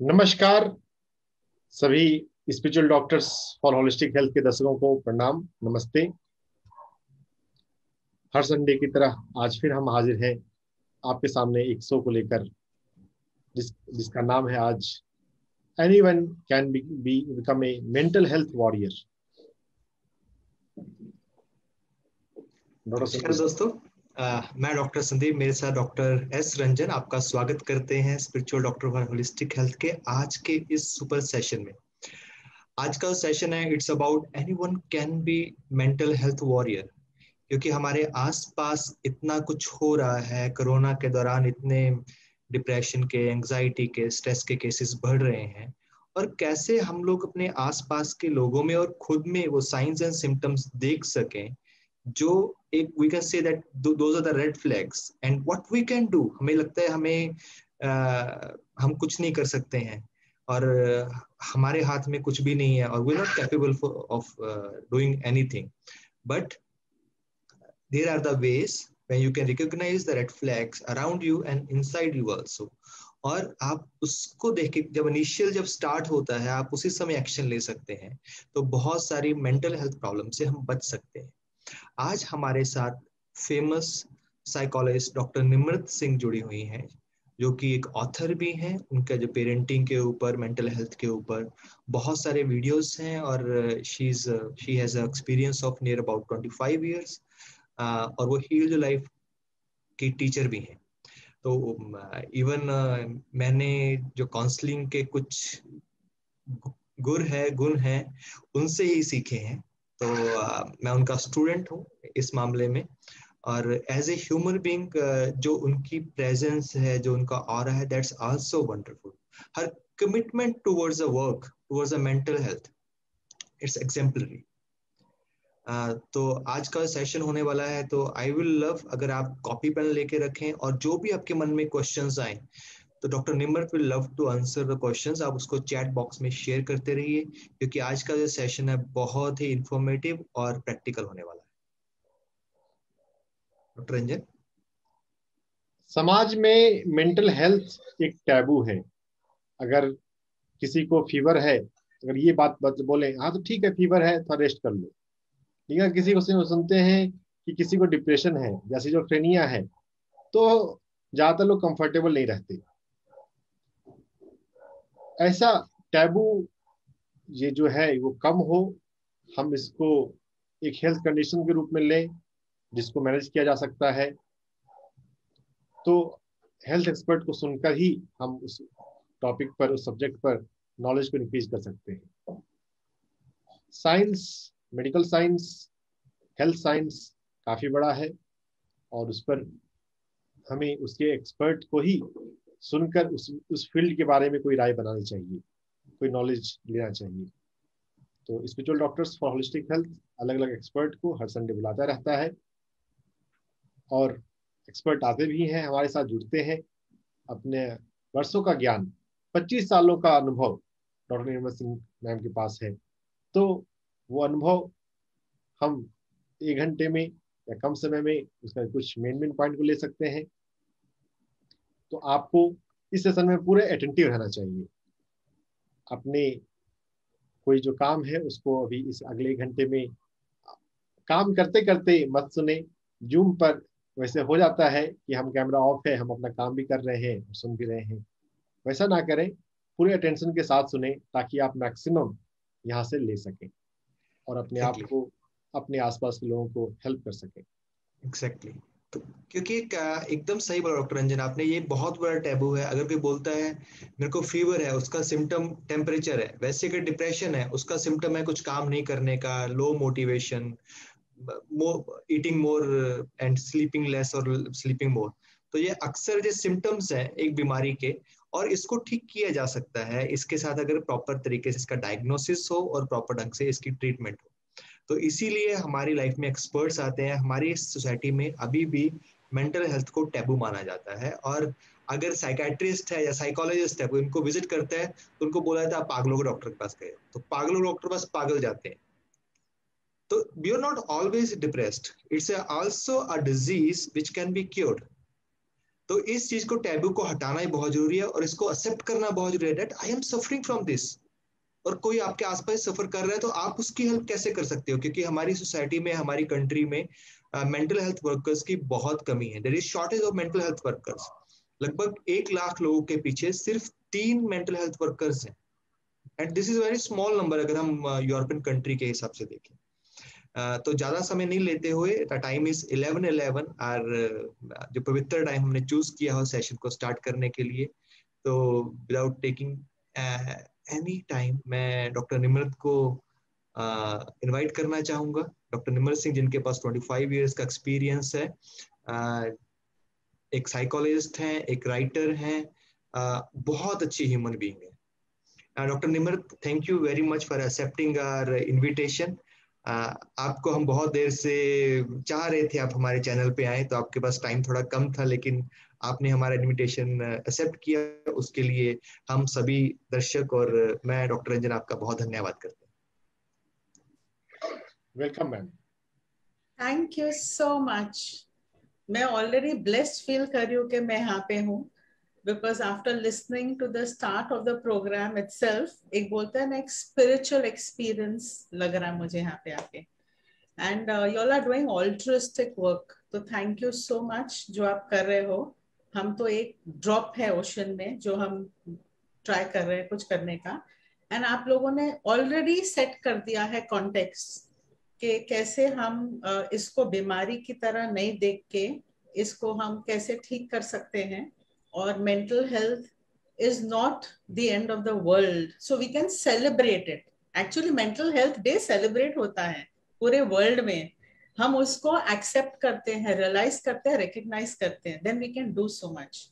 नमस्कार सभी spiritual doctors for holistic health के दर्शकों को प्रणाम। नमस्ते। हर संडे की तरह आज फिर हम हाजिर हैं आपके सामने एक शो को लेकर, जिसका नाम है आज anyone can be become a mental health warrior. Doctor नमस्कार संदीप। दोस्तों। मैं डॉक्टर संदीप, मेरे साथ डॉक्टर एस रंजन आपका स्वागत करते हैं spiritual doctor for holistic health के आज के इस सुपर सेशन में। आज का सेशन है it's about anyone can be mental health warrior. क्योंकि हमारे आसपास इतना कुछ हो रहा है, कोरोना के दौरान इतने डिप्रेशन के, एंजाइटी के, स्ट्रेस के केसेस बढ़ रहे हैं, और कैसे हम लोग अपने आसपास के लोगों में और खुद में वो साइंस एंड सिम्टम्स देख सकें जो एक we can say that those are the red flags and what we can do. हमें लगता है हम कुछ नहीं कर सकते हैं और हमारे हाथ में कुछ भी नहीं है और we not capable of doing anything, but there are the ways when you can recognize the red flags around you and inside you also। और आप उसको देख के जब स्टार्ट होता है आप उसी समय एक्शन ले सकते हैं, तो बहुत सारी मेंटल हेल्थ प्रॉब्लम से हम बच सकते हैं। आज हमारे साथ famous psychologist doctor Nimrit Singh जुड़ी हुई हैं, जो कि एक ऑथर भी हैं। उनका जो पेरेंटिंग के ऊपर, मेंटल हेल्थ के ऊपर बहुत सारे वीडियोस हैं, और she has experience of near about 25 years। और वो हील लाइफ की टीचर भी हैं। तो इवन मैंने जो काउंसलिंग के कुछ गुण हैं उनसे ही सीखे हैं। तो मैं उनका स्टूडेंट हूँ इस मामले में। और एज ए ह्यूमन बीइंग जो उनकी प्रेजेंस है, जो उनका ऑरा है, that's also wonderful. Her commitment towards a work, towards a mental health, it's exemplary. तो आज का सेशन होने वाला है, तो आई विल लव अगर आप कॉपी पेन लेके रखें और जो भी आपके मन में क्वेश्चंस आए, तो doctor Nimrit will love to answer the questions. आप उसको चैट बॉक्स में शेयर करते रहिए, क्योंकि आज का जो सेशन है बहुत ही इंफॉर्मेटिव और प्रैक्टिकल होने वाला है। डॉक्टर रंजन। समाज में मेंटल हेल्थ एक टैबू है। अगर किसी को फीवर है, अगर ये बात बोले, हाँ तो ठीक है, फीवर है तो रेस्ट कर लो। ठीक है, किसी को सुनते हैं कि किसी को डिप्रेशन है या सिजोफ्रेनिया है, तो ज्यादातर लोग कंफर्टेबल नहीं रहते। ऐसा टैबू ये जो है वो कम हो, हम इसको एक हेल्थ कंडीशन के रूप में लें जिसको मैनेज किया जा सकता है, तो हेल्थ एक्सपर्ट को सुनकर ही हम उस टॉपिक पर, उस सब्जेक्ट पर नॉलेज को इंक्रीज कर सकते हैं। Science, medical science, health science काफी बड़ा है, और उस पर हमें उसके एक्सपर्ट को ही सुनकर उस फील्ड के बारे में कोई राय बनानी चाहिए, कोई नॉलेज लेना चाहिए। तो spiritual doctors for holistic health अलग अलग एक्सपर्ट को हर संडे बुलाता रहता है, और एक्सपर्ट आते भी हैं, हमारे साथ जुड़ते हैं। अपने वर्षों का ज्ञान, 25 सालों का अनुभव डॉक्टर निर्मल सिंह मैम के पास है। तो वो अनुभव हम 1 घंटे में या कम समय में उसका कुछ मेन मेन पॉइंट को ले सकते हैं। तो आपको इस सेशन में पूरे अटेंटिव रहना चाहिए। अपने कोई जो काम है उसको अभी इस अगले 1 घंटे में काम करते करते मत सुने। जूम पर वैसे हो जाता है कि हम कैमरा ऑफ है, हम अपना काम भी कर रहे हैं, सुन भी रहे हैं। वैसा ना करें, पूरे अटेंशन के साथ सुने, ताकि आप मैक्सिमम यहाँ से ले सकें और अपने आप एग्जैक्टली, को, अपने आसपास के लोगों को हेल्प कर सकें। एग्जैक्टली। तो क्योंकि एकदम सही बोला डॉक्टर रंजन आपने, ये बहुत बड़ा टैबू है। अगर कोई बोलता है मेरे को फीवर है, उसका सिम्टम टेम्परेचर है। वैसे अगर डिप्रेशन है, उसका सिम्टम है कुछ काम नहीं करने का, low motivation, eating more and sleeping less और स्लीपिंग मोर। तो ये अक्सर जो सिम्टम्स हैं एक बीमारी के, और इसको ठीक किया जा सकता है इसके साथ अगर प्रॉपर तरीके से इसका डायग्नोसिस हो और प्रॉपर ढंग से इसकी ट्रीटमेंट हो। तो इसीलिए हमारी लाइफ में एक्सपर्ट्स आते हैं। हमारी सोसाइटी में अभी भी मेंटल हेल्थ को टैबू माना जाता है, और अगर साइकेट्रिस्ट है या साइकोलॉजिस्ट है वो इनको विजिट करता है तो उनको बोला जाता है आप पागलों के डॉक्टर के पास गए। तो पागलों के डॉक्टर के पास पागल जाते हैं। तो we are not always depressed, it's also a disease which can be cured। तो इस चीज को, टैबू को हटाना ही बहुत जरूरी है और इसको एक्सेप्ट करना बहुत जरूरी है that I am suffering from this. और कोई आपके आसपास सफर कर रहा है तो आप उसकी हेल्प कैसे कर सकते हो, क्योंकि हमारी सोसाइटी में, हमारी कंट्री में मेंटल हेल्थ वर्कर्स की बहुत कमी है। There is shortage of mental health workers. लगभग 1 लाख लोगों के पीछे सिर्फ 3 मेंटल हेल्थ वर्कर्स हैं, and this is very small number अगर हम यूरोपियन कंट्री के हिसाब से देखें। तो ज्यादा समय नहीं लेते हुए, टाइम इज 11:11 और जो पवित्र टाइम हमने चूज किया हो सेशन को स्टार्ट करने के लिए, तो विदाउट टेकिंग एनी टाइम मैं डॉक्टर निमृत को इनवाइट करना चाहूंगा। डॉक्टर निमृत सिंह, जिनके पास 25 इयर्स का एक्सपीरियंस है, एक साइकोलॉजिस्ट हैं, एक राइटर हैं, बहुत अच्छी ह्यूमन बीइंग है। Doctor Nimrit, thank you very much for accepting our invitation. आपको हम बहुत देर से चाह रहे थे आप हमारे चैनल पे आए, तो आपके पास टाइम थोड़ा कम था, लेकिन आपने हमारा इनविटेशन एक्सेप्ट किया, उसके लिए हम सभी दर्शक और मैं डॉक्टर रंजन आपका बहुत धन्यवाद करते हैं। Welcome ma'am. Thank you so much. मैं ऑलरेडी ब्लेस्ड फील कर रही हूँ कि मैं यहाँ पे हूँ, because after listening to the start of the program itself, एक बोलते हैं ना, एक स्पिरिचुअल एक्सपीरियंस लग रहा है मुझे यहाँ पे आके। And you all are doing altruistic work, तो थैंक यू सो मच जो आप कर रहे हो। हम तो एक ड्रॉप है ओशन में, जो हम ट्राई कर रहे हैं कुछ करने का, एंड आप लोगों ने ऑलरेडी सेट कर दिया है कॉन्टेक्स्ट कि कैसे हम इसको बीमारी की तरह नहीं देख के इसको हम कैसे ठीक कर सकते हैं। और mental health is not the end of the world, so we can celebrate it. Actually mental health day celebrate होता है पूरे वर्ल्ड में, हम उसको एक्सेप्ट करते हैं, रियलाइज करते हैं, रिकग्नाइज करते हैं, then we can do so much,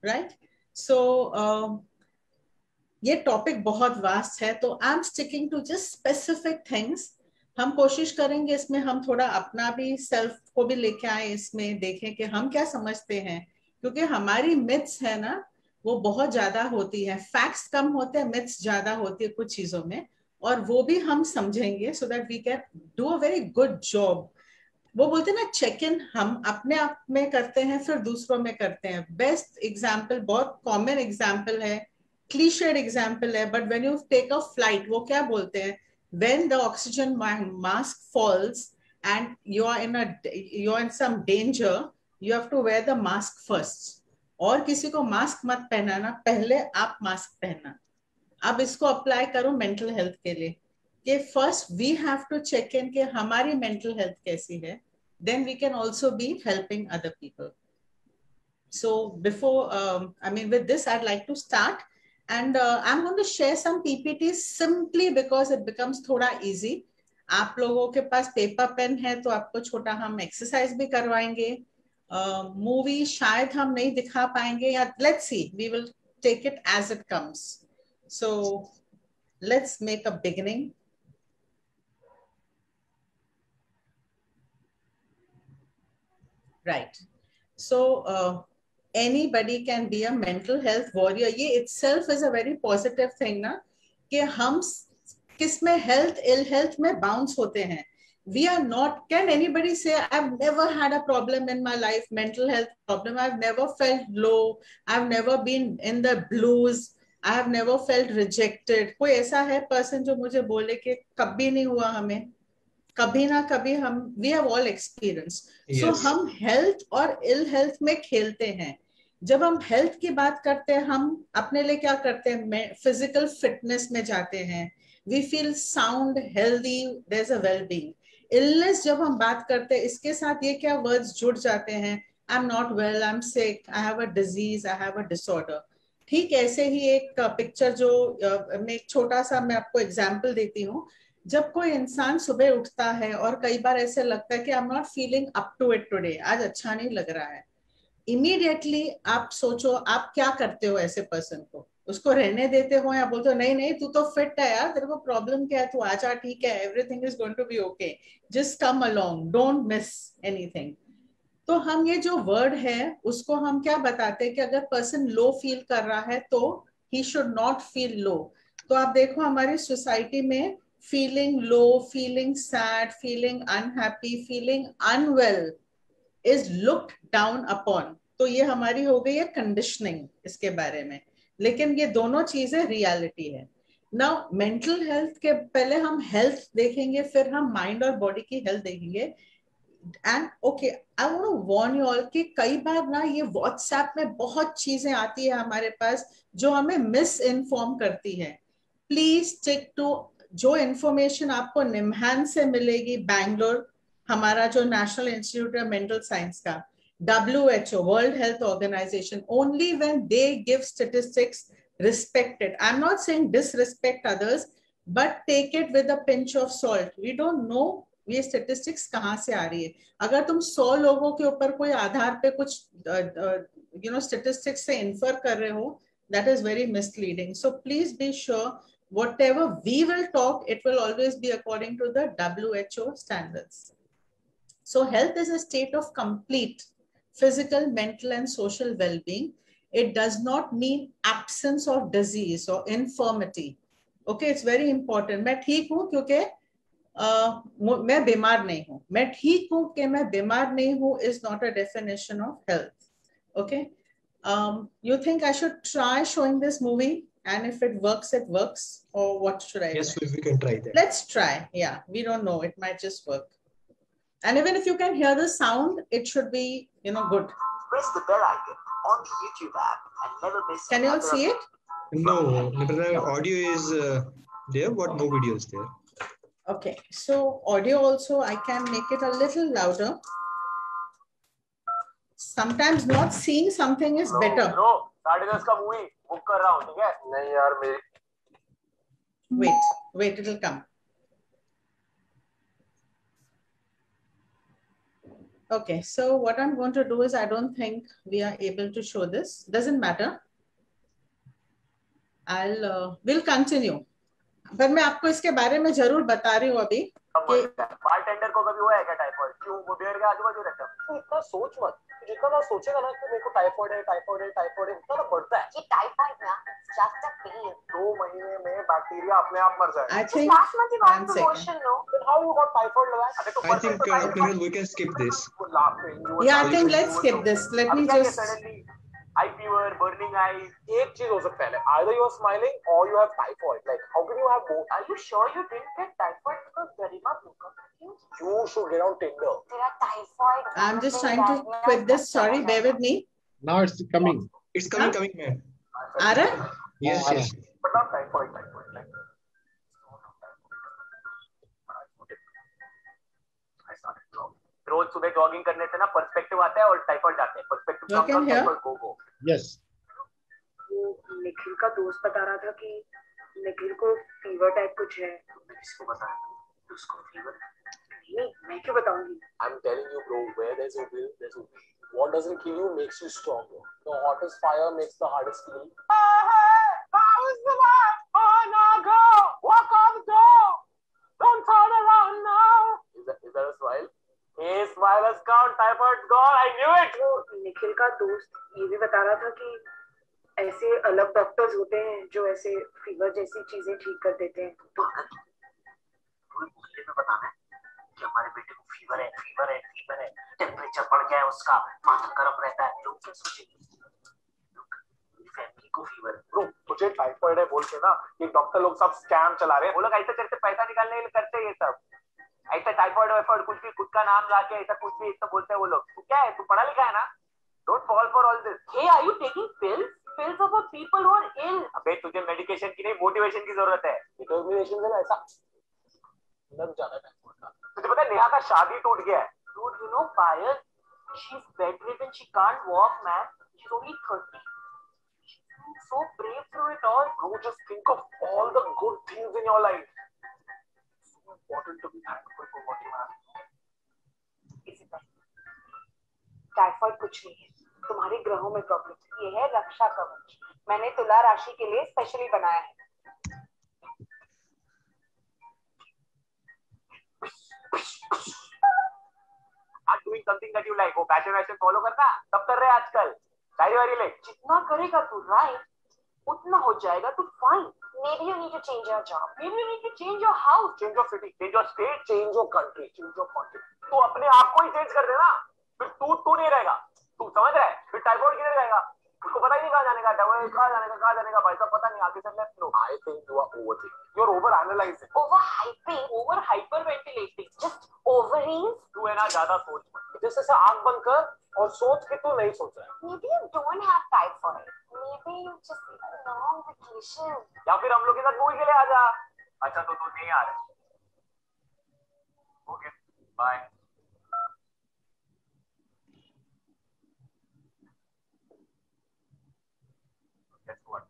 right? So ये टॉपिक बहुत वास्ट है, तो I am sticking to just specific things. हम कोशिश करेंगे इसमें हम थोड़ा अपना भी सेल्फ को भी लेके आए, इसमें देखें कि हम क्या समझते हैं, क्योंकि हमारी मिथ्स है ना, वो बहुत ज्यादा होती है। फैक्ट्स कम होते हैं, मिथ्स ज्यादा होती है कुछ चीजों में, और वो भी हम समझेंगे so that we can do a very good job. वो बोलते हैं ना, चेक इन हम अपने आप में करते हैं, फिर दूसरों में करते हैं। बेस्ट एग्जाम्पल, बहुत कॉमन एग्जाम्पल है, क्लीशेड एग्जाम्पल है, but when you take a flight, वो क्या बोलते हैं, when the oxygen mask falls and you are in some danger, you have to wear the mask first. और किसी को मास्क मत पहनाना, पहले आप मास्क पहनना। अब इसको अप्लाई करो मेंटल हेल्थ के लिए, कि first we have to check in कि हमारी मेंटल हेल्थ कैसी है, then we can also be helping other people. So before, I mean, with this, I'd like to start, and I'm going to share some PPTs simply because it becomes थोड़ा easy. आप लोगों के पास paper pen है तो आपको छोटा हम exercise भी करवाएंगे। मूवी शायद हम नहीं दिखा पाएंगे, या let's see, we will take it as it comes. So let's make a beginning. Right. So anybody can be a mental health warrior. ये itself is a very positive thing ना, कि हम किस में health, ill health में bounce होते हैं। We are not, can anybody say I've never had a problem in my life, mental health problem, I've never felt low, I've never been in the blues, I have never felt rejected? कोई ऐसा है person जो मुझे बोले कि कभी नहीं हुआ हमें? कभी ना कभी हम, वी हैव ऑल एक्सपीरियंस। सो हम हेल्थ और इल हेल्थ में खेलते हैं। जब हम हेल्थ की बात करते हैं, हम अपने लिए क्या करते हैं, फिजिकल फिटनेस में जाते हैं, we feel sound, healthy, there is a wellbeing. Illness जब हम बात करते हैं, इसके साथ ये क्या वर्ड्स जुड़ जाते हैं, आई am not well, I am sick, I have a disease, I have a disorder. ठीक ऐसे ही एक पिक्चर जो मैं एक छोटा सा मैं आपको एग्जाम्पल देती हूँ। जब कोई इंसान सुबह उठता है और कई बार ऐसे लगता है कि I am not feeling up to it today, आज अच्छा नहीं लग रहा है, इमीडिएटली आप सोचो आप क्या करते हो ऐसे पर्सन को? उसको रहने देते हो या बोलते हो नहीं नहीं तू तो फिट है यार, तेरे को प्रॉब्लम क्या है, तू आजा, ठीक है, everything is going to be okay, just come along, don't miss anything. तो हम ये जो वर्ड है उसको हम क्या बताते हैं कि अगर पर्सन लो फील कर रहा है तो he should not feel low. तो आप देखो हमारी सोसाइटी में feeling low, feeling sad, feeling unhappy, feeling unwell is looked down upon. तो ये हमारी हो गई है कंडीशनिंग इसके बारे में, लेकिन ये दोनों चीजें रियलिटी है ना। मेंटल हेल्थ के पहले हम हेल्थ देखेंगे, फिर हम माइंड और बॉडी की हेल्थ देखेंगे। And okay, I want to warn you all कि कई बार ना ये व्हाट्सएप में बहुत चीजें आती है हमारे पास जो हमें मिस इन्फॉर्म करती है। प्लीज स्टिक टू जो इंफॉर्मेशन आपको निम्हांस से मिलेगी, बैंगलोर, हमारा जो नेशनल इंस्टीट्यूट है मेंटल साइंस का, WHO, World Health Organization, only when they give statistics, respect it. I'm not saying disrespect others, but take it with a pinch of salt. We don't know ये statistics कहाँ से आ रही है। अगर तुम 100 लोगों के ऊपर कोई आधार पे कुछ स्टेटिस्टिक्स से इन्फर कर रहे हो, that is very misleading. So please be sure whatever we will talk, it will always be according to the WHO standards. So health is a state of complete physical, mental and social well-being. It does not mean absence of disease or infirmity. Okay, it's very important. मैं ठीक हूँ क्योंकि मैं बीमार नहीं हूँ, मैं ठीक हूँ कि मैं बीमार नहीं हूँ is not a definition of health. Okay, you think I should try showing this movie, and if it works, it works, or what should I do? Yes, we can try that. Let's try. Yeah, we don't know, it might just work. And even if you can hear the sound, it should be, good. Press the bell icon on the YouTube app and never miss. Can you all see it? No, the audio is there, but no video is there. Okay, so audio also I can make it a little louder. Sometimes not seeing something is better. No, 10:30 का movie book कर रहा हूँ, ठीक है? नहीं यार मेरी. Wait, it'll come. Okay, so what I'm going to do is, I don't think we are able to show this. Doesn't matter. We'll continue. पर मैं आपको इसके बारे में जरूर बता रही हूँ अभी कि बारटेंडर को कभी हुआ है क्या टाइफाइड? क्यों वो बियर के आजू बाजू रहता है? तू इतना सोच मत, जितना ना सोचेगा ना कि मेरे को टाइफाइड है उतना ना बढ़ता है। ये टाइफाइड ना जस्ट अ पेन, 2 महीने में बैक्टीरिया अपने आप मर जाएगा। I think one second. Then how you got typhoid लगा? I think we can skip this. Yeah, I think let's skip this. Let me just. Eye fever, burning eyes. एक चीज हो सकता है, either you are smiling or you have typhoid. Like, how can you have both? Are you sure you didn't get typhoid because Garima broke up with you? You should get on Tinder. तेरा typhoid. I'm just trying to quit this. Sorry, bear with me. Now it's coming. It's coming, man. आ रहा है? Yes. But not typhoid. रोज सुबह jogging करने से ना perspective आता है और टाइफाइड जाते हैं। पर्सपेक्टिव गो। यस। वो निखिल का दोस्त बता रहा था कि निखिल को फीवर टाइप कुछ है। किसको बता? उसको फीवर? नहीं, मैं क्यों बताऊंगी? I'm telling you, bro, where there's a will, there's a way. What doesn't kill you makes you stronger. The hottest fire makes the hardest feel. How is the life? Oh no, go! Walk on the door! Don't turn around now! Is that a smile? Hey, smile has gone, typhoid's gone, I knew it! वो निखिल का दोस्त ये भी बता रहा था कि ऐसे अलग डॉक्टर्स होते हैं जो ऐसे फीवर जैसी चीजें ठीक कर देते हैं। तो अगर पूरे मोहल्ले में बताना है कि हमारे बेटे को फीवर है, टेम्परेचर बढ़ गया है उसका, माथा गर्म रहता है, लोग क्या सोचेंगे? फैमिली को फीवर है, ब्रो मुझे टाइफाइड है बोल के ना ये डॉक्टर लोग सब स्कैम चला रहे हैं। वो लोग ऐसे करके पैसा निकालने के लिए करते हैं ये सब। ऐसा टाइफाइड वाइफाइड कुछ भी खुद का नाम लाके ऐसा कुछ भी इतना बोलते हैं वो लोग। तू क्या है, तू पढ़ा लिखा है ना? Don't fall for all this. Hey, are you taking pills of people who are ill? अबे तुझे मेडिकेशन की नहीं मोटिवेशन की जरूरत है। मोटिवेशन से ऐसा लग जाना है। तुझे पता है नेहा का शादी टूट गया है। Dude, you know Payal, she's bedridden, she can't walk, man. She's only 30. She's so brave through it all. Bro, just think of all the good things in your life. It's so important to be thankful for what you have. Typhoid कुछ नहीं है, तुम्हारे ग्रहों में problem है। ये है रक्षा कवच, मैंने तुला राशि के लिए स्पेशली बनाया है। Are doing something that you like. वो पैशन फॉलो करना सब कर रहे हैं आजकल। डायरी वारी ले, जितना करेगा तू राइट उतना हो जाएगा तू fine. Maybe you need to change your job. Maybe you need to change your house, change your city, change your state, change your country, change your continent. तू अपने आप को ही चेंज कर देना, फिर तू नहीं रहेगा। तू समझ रहा है? फिर टाइफाइड किधर जाएगा? उसको पता ही नहीं कहाँ जाने का, कहाँ जाने का भाई साहब पता नहीं, आगे से left no. I think you are overthinking, you are over analysing, over hyping, over hyper ventilating, just ovaries. तू है ना ज्यादा सोच मत, जैसे से आंख बंद कर और सोच कि तू नहीं सोच रहा है। Maybe you don't have typhoid. Maybe you just need a long vacation. या फिर हम लोग के साथ मूवी के लिए आ जा। अच्छा तो तू नहीं आ रहा, ओके बाय। Guess what?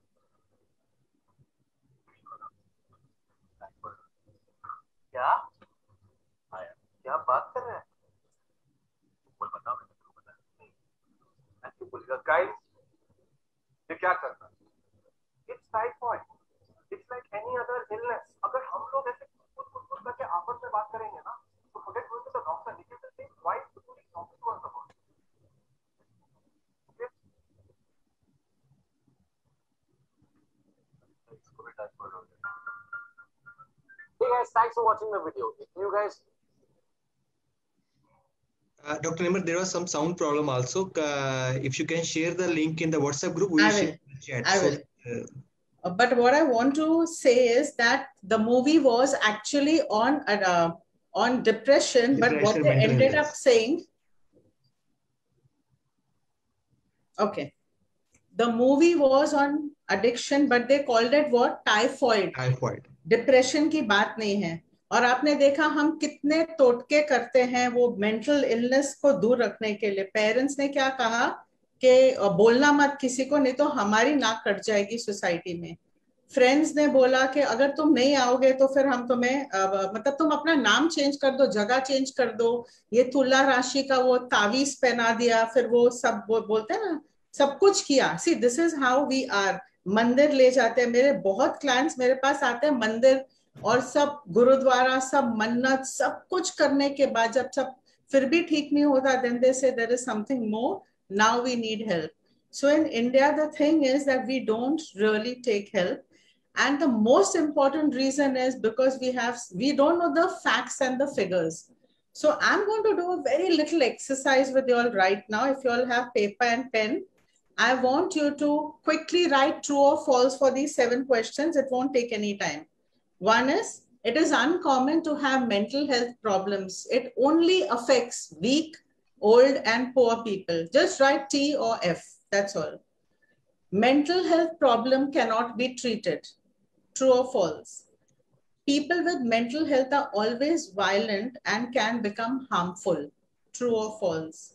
क्या आया? क्या बात कर रहे हैं? बोल बताओ, मैंने तो बताया नहीं। बोलेगा गाइस ये क्या करना है? It's typhoid, it's like any other illness. अगर हम लोग ऐसे कुछ करके आपस में बात करेंगे ना तो forget going to the doctor, he will say why you do talking to us about it. इसको भी टाइफॉइड हो गया। Hey guys, thanks for watching the video. If you guys Dr. Nimar, there was some sound problem also. If you can share the link in the WhatsApp group, we will share in the chat. I will. But what I want to say is that the movie was actually on depression, but what they ended up saying, okay, the movie was on addiction, but they called it what? Typhoid. Typhoid. Depression की बात नहीं है। और आपने देखा हम कितने टोटके करते हैं वो मेंटल इलनेस को दूर रखने के लिए। पेरेंट्स ने क्या कहा कि बोलना मत किसी को, नहीं तो हमारी नाक कट जाएगी सोसाइटी में। फ्रेंड्स ने बोला कि अगर तुम नहीं आओगे तो फिर हम तुम्हें मतलब तुम अपना नाम चेंज कर दो, जगह चेंज कर दो। ये तुला राशि का वो तावीज पहना दिया, फिर वो सब बोलते हैं ना, सब कुछ किया। See this is how we are. मंदिर ले जाते हैं, मेरे बहुत क्लाइंट्स मेरे पास आते हैं मंदिर और सब गुरुद्वारा, सब मन्नत, सब कुछ करने के बाद जब सब फिर भी ठीक नहीं होता, then they say there is something more, now we need help. So in India, the thing is that we don't really take help. And the most important reason is because we don't know the facts and the figures. So I'm going to do a very little exercise with you all right now. If you all have paper and pen, I want you to quickly write true or false for these 7 questions. It won't take any time. One is, it is uncommon to have mental health problems. It only affects weak, old, and poor people. Just write T or F. That's all. Mental health problem cannot be treated. True or false? People with mental health are always violent and can become harmful. True or false?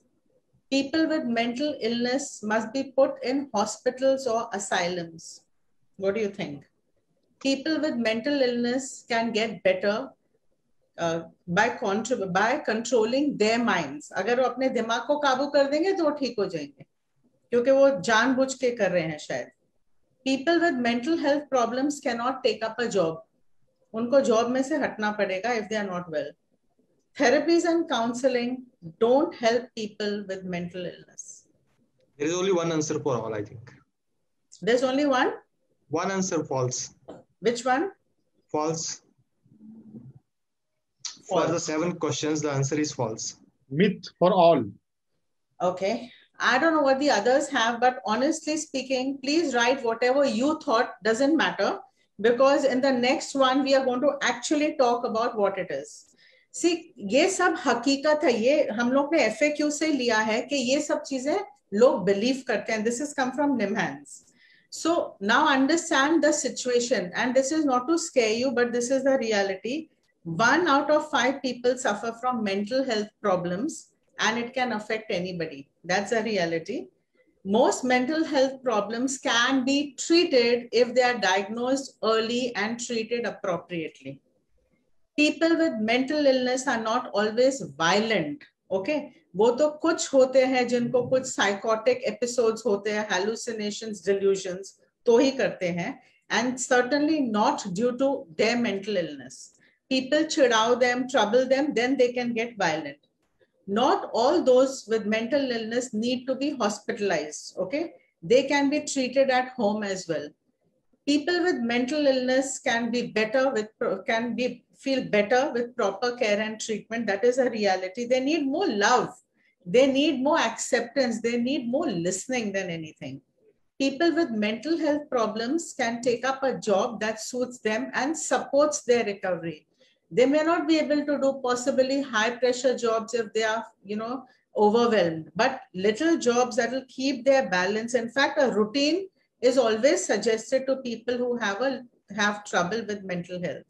People with mental illness must be put in hospitals or asylums. What do you think? People with mental illness can get better by controlling their minds. अगर वो अपने दिमाग को काबू कर देंगे तो वो ठीक हो जाएंगे, क्योंकि वो जानबूझ के कर रहे हैं शायद। People with mental health problems cannot take up a job. उनको जॉब में से हटना पड़ेगा if they are not well. Therapies and counseling don't help people with mental illness. There is only one answer for all, I think. There's only one? One answer, false. Which one? False. False. For the 7 questions, the answer is false. Myth for all. Okay. I don't know what the others have, but honestly speaking, please write whatever you thought, doesn't matter, because in the next one, we are going to actually talk about what it is. See, ये सब हकीकत है, ये हम लोग ने FAQ से लिया है कि ये सब चीजें लोग believe करते हैं. This has come from NIMHANS. So now understand the situation, and this is not to scare you, but this is the reality. 1 out of 5 people suffer from mental health problems, and it can affect anybody. That's a reality. Most mental health problems can be treated if they are diagnosed early and treated appropriately. People with mental illness are not always violent. Okay, वो तो कुछ होते हैं जिनको कुछ psychotic episodes होते हैं, hallucinations, delusions, तो ही करते हैं, and certainly not due to their mental illness. People chidao them, trouble them, then they can get violent. Not all those with mental illness need to be hospitalized. Okay, they can be treated at home as well. People with mental illness can feel better with proper care and treatment. That is a reality. They need more love. They need more acceptance. They need more listening than anything. People with mental health problems can take up a job that suits them and supports their recovery. They may not be able to do possibly high pressure jobs if they are, overwhelmed, but little jobs that will keep their balance. In fact, a routine is always suggested to people who have trouble with mental health.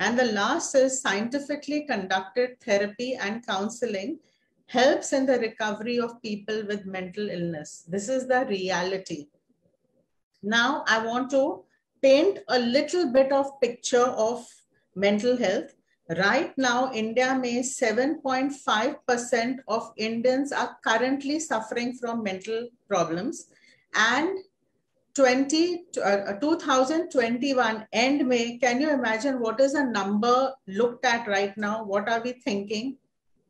And the last is scientifically conducted therapy and counseling helps in the recovery of people with mental illness. This is the reality. Now, I want to paint a little bit of picture of mental health. Right now, India may 7.5% of Indians are currently suffering from mental problems, and 2021 end May, can you imagine what is a number looked at right now? What are we thinking?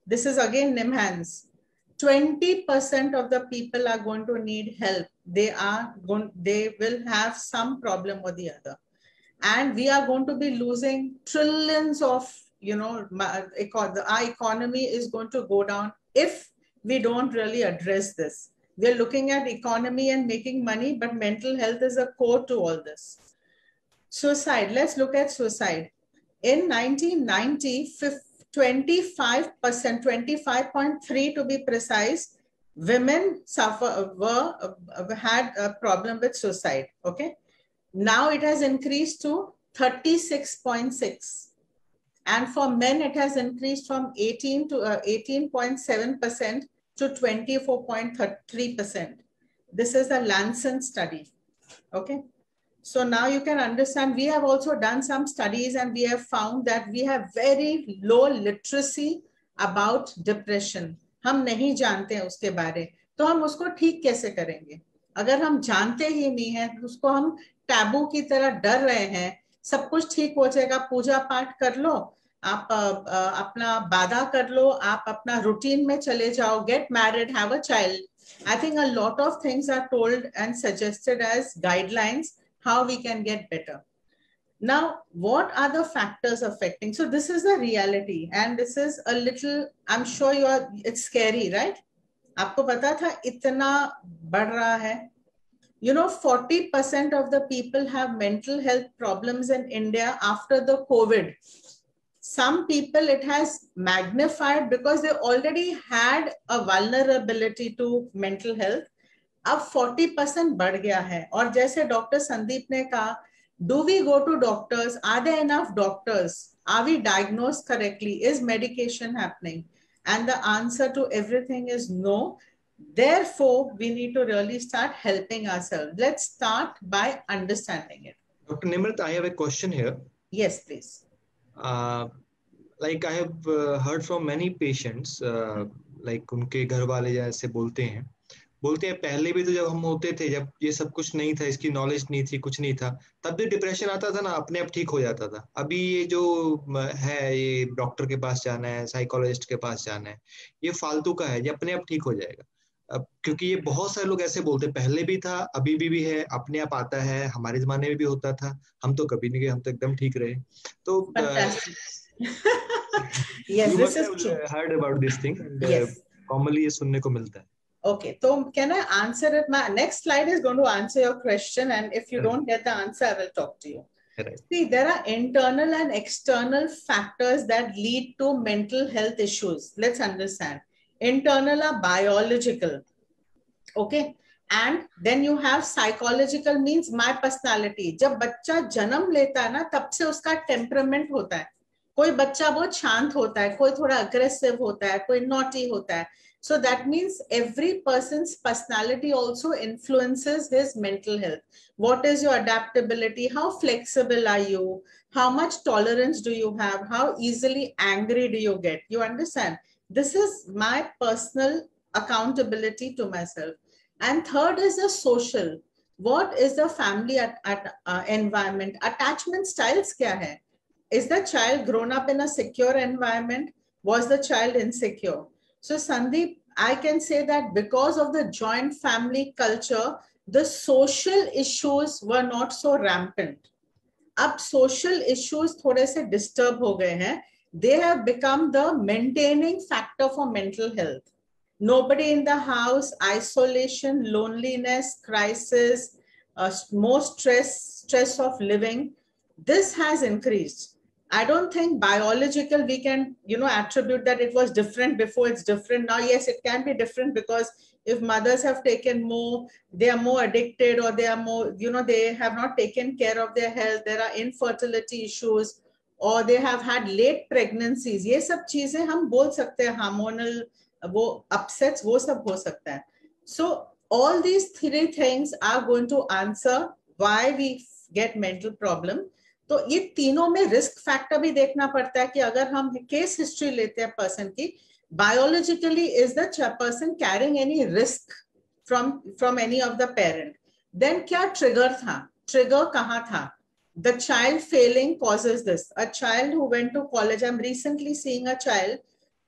This is again NIMHANS. 20% of the people are going to need help. They will have some problem or the other. And we are going to be losing trillions of, our economy is going to go down if we don't really address this. We're looking at economy and making money, but mental health is a core to all this. Suicide, let's look at suicide. In 1990, 25%, 25.3 to be precise, women had a problem with suicide, okay? Now it has increased to 36.6. And for men, it has increased from 18.7% to 24.3%. This is the Lancet study, okay? So now you can understand, we have also done some studies and we have found that we have very low literacy about depression. हम नहीं जानते हैं उसके बारे, तो हम उसको ठीक कैसे करेंगे? अगर हम जानते ही नहीं है तो उसको हम टैबू की तरह डर रहे हैं, सब कुछ ठीक हो जाएगा, पूजा पाठ कर लो, आप अपना बाधा कर लो, आप अपना रूटीन में चले जाओ, get married, have a child. I think a lot of things are told and suggested as guidelines how we can get better. Now, what are the factors affecting? So this is the reality, and this is a little, I'm sure it's scary, right? आपको पता था इतना बढ़ रहा है? 40% of the people have mental health problems in India after the COVID. Some people it has magnified because they already had a vulnerability to mental health. अब 40% बढ़ गया है. और जैसे डॉक्टर संदीप ने कहा, do we go to doctors? Are there enough doctors? Are we diagnosed correctly? Is medication happening? And the answer to everything is no. Therefore, we need to really start helping ourselves. Let's start by understanding it. Dr. Nimrat, I have a question here. Yes, please. Like I have heard from many patients, like उनके घर वाले जैसे बोलते हैं पहले भी तो जब हम होते थे, जब ये सब कुछ नहीं था, इसकी नॉलेज नहीं थी, कुछ नहीं था, तब भी डिप्रेशन आता था ना, अपने आप ठीक हो जाता था. अभी ये जो है, ये डॉक्टर के पास जाना है, साइकोलॉजिस्ट के पास जाना है, ये फालतू का है, ये अपने आप ठीक हो जाएगा. अब क्योंकि ये बहुत सारे लोग ऐसे बोलते, पहले भी था, अभी भी है, अपने आप आता है, हमारे जमाने में भी होता था, हम तो कभी नहीं गए, हम तो एकदम ठीक रहे. तो yes, this is true. Heard about this thing, and commonly ये सुनने को मिलता है. Okay, so can I answer it? My next slide is going to answer your question, and if you don't get the answer, I will talk to you. Right. See, there are internal and external factors that lead to mental health issues. Let's understand. Internal are biological, okay? And then you have psychological, means my personality. जब बच्चा जन्म लेता है ना, तब से उसका temperament होता है. कोई बच्चा बहुत शांत होता है, कोई थोड़ा aggressive होता है, कोई naughty होता है. So that means every person's personality also influences his mental health. What is your adaptability? How flexible are you? How much tolerance do you have? How easily angry do you get? You understand? This is my personal accountability to myself. And third is the social. What is the family environment? Attachment styles kya hai? Is the child grown up in a secure environment? Was the child insecure? So Sandeep, I can say that because of the joint family culture, the social issues were not so rampant. Ab social issues thode se disturb ho gaye hain. They have become the maintaining factor for mental health. nobody in the house, isolation, loneliness, crisis, more stress of living. This has increased. I don't think biological we can, attribute that it was different before, it's different now. Yes, it can be different because if mothers have taken more, they are more addicted, or they are more, they have not taken care of their health, there are infertility issues, or they have had late pregnancies. ये सब चीजें हम बोल सकते हैं, hormonal वो upsets, वो सब हो सकता है. So all these three things are going to answer why we get mental problem. तो ये तीनों में रिस्क फैक्टर भी देखना पड़ता है कि अगर हम केस हिस्ट्री लेते हैं पर्सन की, biologically is the person carrying any risk from any of the parent, then क्या trigger था, trigger कहाँ था, the child failing causes this. A child who went to college, I'm recently seeing a child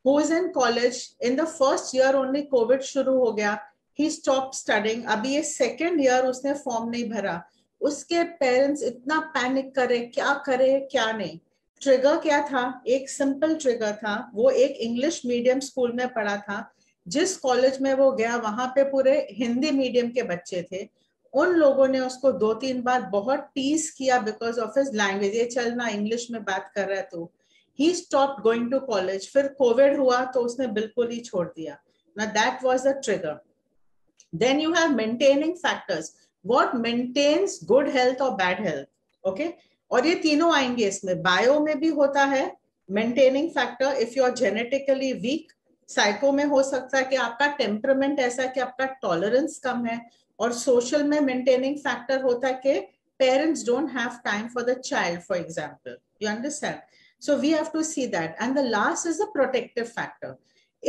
who is in college, in the first year only COVID शुरू हो गया, he stopped studying, अभी ये second year उसने form नहीं भरा, उसके parents इतना पैनिक करे, क्या करे क्या नहीं. ट्रिगर क्या था, एक सिंपल ट्रिगर था, वो एक इंग्लिश मीडियम स्कूल में पढ़ा था, जिस कॉलेज में वो गया वहां पे पूरे हिंदी मीडियम के बच्चे थे, उन लोगों ने उसको 2-3 बार बहुत टीज किया बिकॉज ऑफ हिज लैंग्वेज, ये चलना इंग्लिश में बात कर रहा है, तो ही स्टॉप्ड गोइंग टू कॉलेज. फिर कोविड हुआ तो उसने बिल्कुल ही छोड़ दिया. ना that was the trigger. Then you have maintaining factors, what maintains good health or bad health. Okay, और ये तीनों आएंगे इसमें. बायो में भी होता है maintaining factor, if you are genetically weak. Psycho में हो सकता है कि आपका टेम्परामेंट ऐसा है कि आपका टॉलरेंस कम है. और सोशल में मेंटेनिंग फैक्टर होता है कि parents don't have time for the child, for example. You understand? So we have to see that. And the last is the protective factor.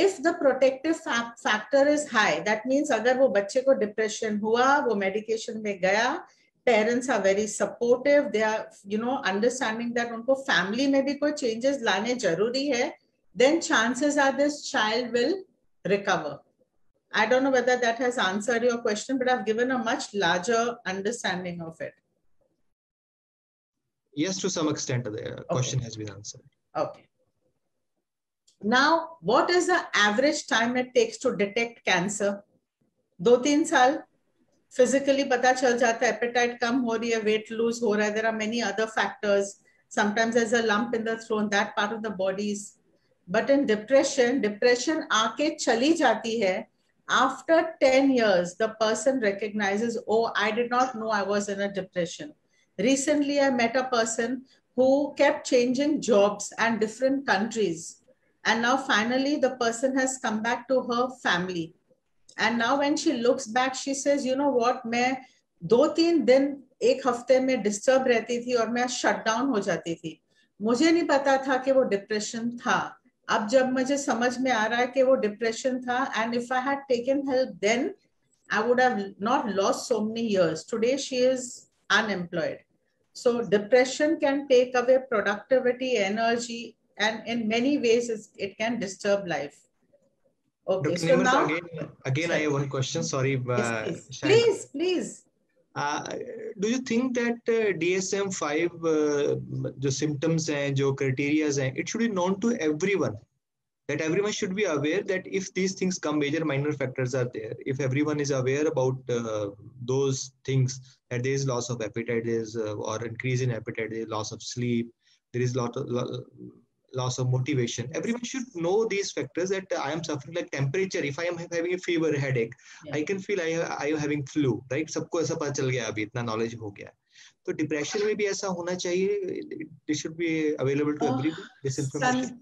If the protective factor is high, that means अगर वो बच्चे को depression हुआ, वो medication में गया, parents are very supportive, they are understanding that उनको family में भी कोई चेंजेस लाने जरूरी है, then chances are this child will recover. I don't know whether that has answered your question, but I've given a much larger understanding of it. Yes, to some extent the question has been answered. Okay. Now, what is the average time it takes to detect cancer? 2-3 साल. Physically पता चल जाता है, appetite कम हो रही है, weight lose हो रहा है. There are many other factors. Sometimes there's a lump in the throat, that part of the bodies. But in depression आके चली जाती है. After 10 years, the person recognizes, oh, I did not know I was in a depression. Recently, I met a person who kept changing jobs and different countries. And now finally the person has come back to her family. And now when she looks back, she says, you know what, मैं 2-3 दिन एक हफ्ते में disturb रहती थी और मैं shut down हो जाती थी. मुझे नहीं पता था कि वो डिप्रेशन था. अब जब मुझे समझ में आ रहा है कि वो डिप्रेशन था, and if I had taken help then, I would have not lost so many years. Today she is unemployed. So depression can take away productivity, energy, and in many ways it can disturb life. Okay, Dr. so Nimrat, now again I have one question. Sorry, yes, please. Do you think that DSM-5 जो symptoms हैं, जो criteria हैं, it should be known to everyone? That everyone should be aware that if these things come, major minor factors are there. If everyone is aware about those things, that there is loss of appetite, there is or increase in appetite, there is loss of sleep, there is loss of motivation. Everyone should know these factors, that I am suffering like temperature. If I am having a fever, headache, yeah, I can feel I am having flu, right? सबको ऐसा पता चल गया, अभी इतना knowledge हो गया. तो depression में भी ऐसा होना चाहिए. It should be available to everyone, this information.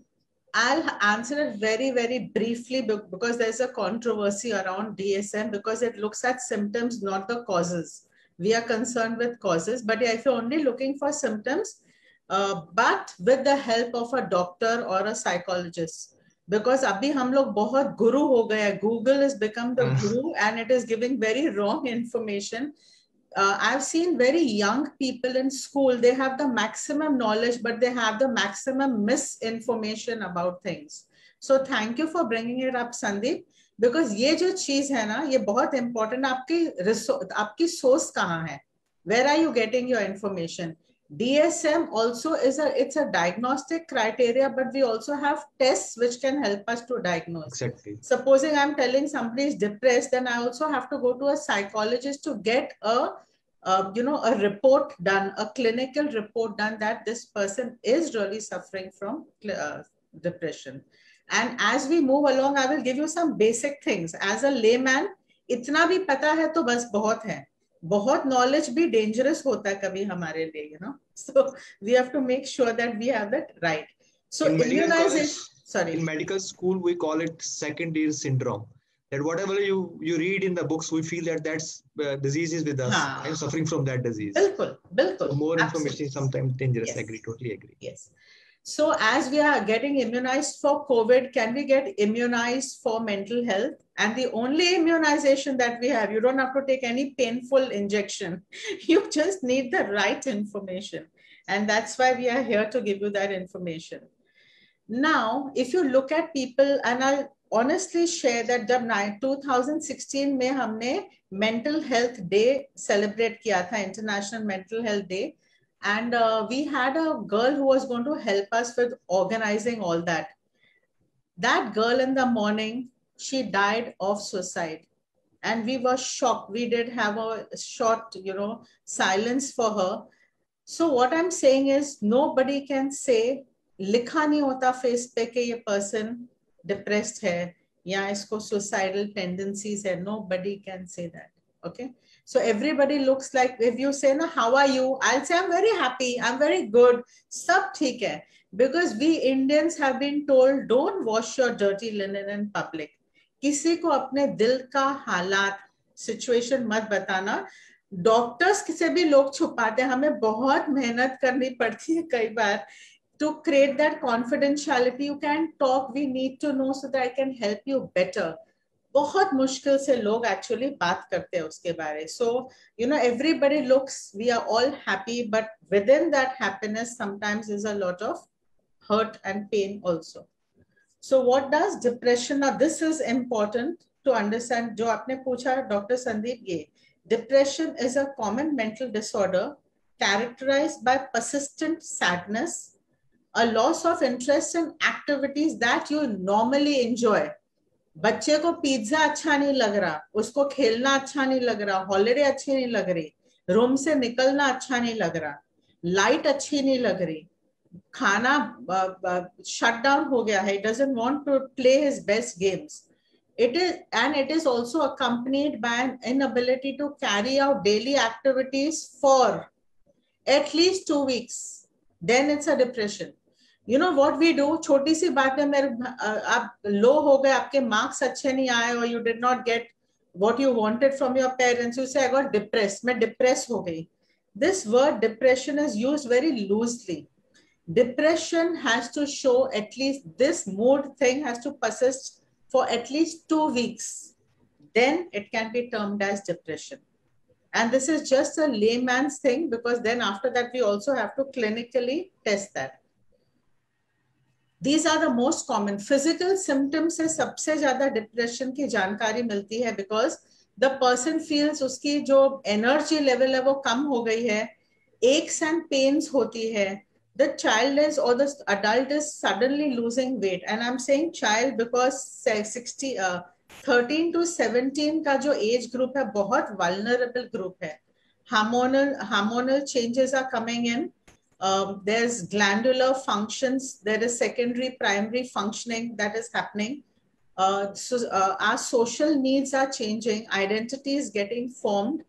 I'll answer it very, very briefly because there's a controversy around DSM because it looks at symptoms, not the causes. We are concerned with causes, but if you're only looking for symptoms, but with the help of a doctor or a psychologist, because abhi hum log bahut guru ho gaya. Google has become the guru and it is giving very wrong information. I've seen very young people in school, they have the maximum knowledge, but they have the maximum misinformation about things. So thank you for bringing it up, Sandeep, because ये जो चीज है ना, ये बहुत important. आपकी source कहाँ है? Where are you getting your information? DSM also it's a diagnostic criteria, but we also have tests which can help us to diagnose. Exactly. Supposing I'm telling somebody is depressed, then I also have to go to a psychologist to get a report done, a clinical report done that this person is really suffering from depression. And as we move along, I will give you some basic things. As a layman, इतना भी पता है तो बस बहुत है. बहुत knowledge भी dangerous होता है कभी हमारे लिए, So we have to make sure that we have that right. So in medical school, we call it second-year syndrome. That whatever you read in the books, we feel that that's disease is with us. I'm suffering from that disease. Bilkul. So more information is sometimes dangerous. Yes. Totally agree. Yes. So as we are getting immunized for COVID, can we get immunized for mental health? And the only immunization that we have, you don't have to take any painful injection. You just need the right information. And that's why we are here to give you that information. Now, if you look at people, and I'll honestly share that जब 2016 में हमने mental health day celebrate किया था, International Mental Health Day, and we had a girl who was going to help us with organizing all that. That girl in the morning, she died of suicide, and we were shocked. We did have a short, silence for her. So what I'm saying is, nobody can say लिखा नहीं होता face पे कि ये person depressed है या इसको suicidal tendencies है. Nobody can say that. Okay, so everybody looks like, if you say na, how are you, I'll say I'm very happy, I'm very good, सब ठीक है. Because we Indians have been told, don't wash your dirty linen in public. किसी को अपने दिल का हालात situation मत बताना. डॉक्टर्स से भी लोग छुपाते हैं. हमें बहुत मेहनत करनी पड़ती है कई बार to create that confidentiality. You can talk, we need to know so that I can help you better. बहुत मुश्किल से लोग actually बात करते हैं उसके बारे. So, everybody looks, we are all happy, but within that happiness sometimes is a lot of hurt and pain also. So what does depression, now this is important to understand, जो आपने पूछा Dr. Sandeep, ये depression is a common mental disorder characterized by persistent sadness, a loss of interest in activities that you normally enjoy. बच्चे को pizza अच्छा नहीं लग रहा, उसको खेलना अच्छा नहीं लग रहा, हॉलिडे अच्छी नहीं लग रही, रूम से निकलना अच्छा नहीं लग रहा, लाइट अच्छी नहीं लग रही, खाना shut down हो गया है, he doesn't want to play his best games. It is also accompanied by an inability to carry out daily activities for at least 2 weeks. Then it's a depression. You know what we do? छोटी सी बात है, आप लो हो गए, आपके marks अच्छे नहीं आए, or you did not get what you wanted from your parents, you say I got depressed, मैं depressed हो गई. This word depression is used very loosely. Depression has to show at least, this mood thing has to persist for at least 2 weeks. Then it can be termed as depression. And this is just a layman's thing, because then after that we also have to clinically test that. These are the most common physical symptoms से सबसे ज़्यादा depression की जानकारी मिलती है, because the person feels उसकी जो energy level है वो कम हो गई है, aches and pains होती है, the child is, or the adult is suddenly losing weight. And I'm saying child because 13 to 17 का जो age group है बहुत vulnerable group है. Hormonal changes are coming in. There's glandular functions, there is secondary, primary functioning that is happening. Our social needs are changing, identity is getting formed.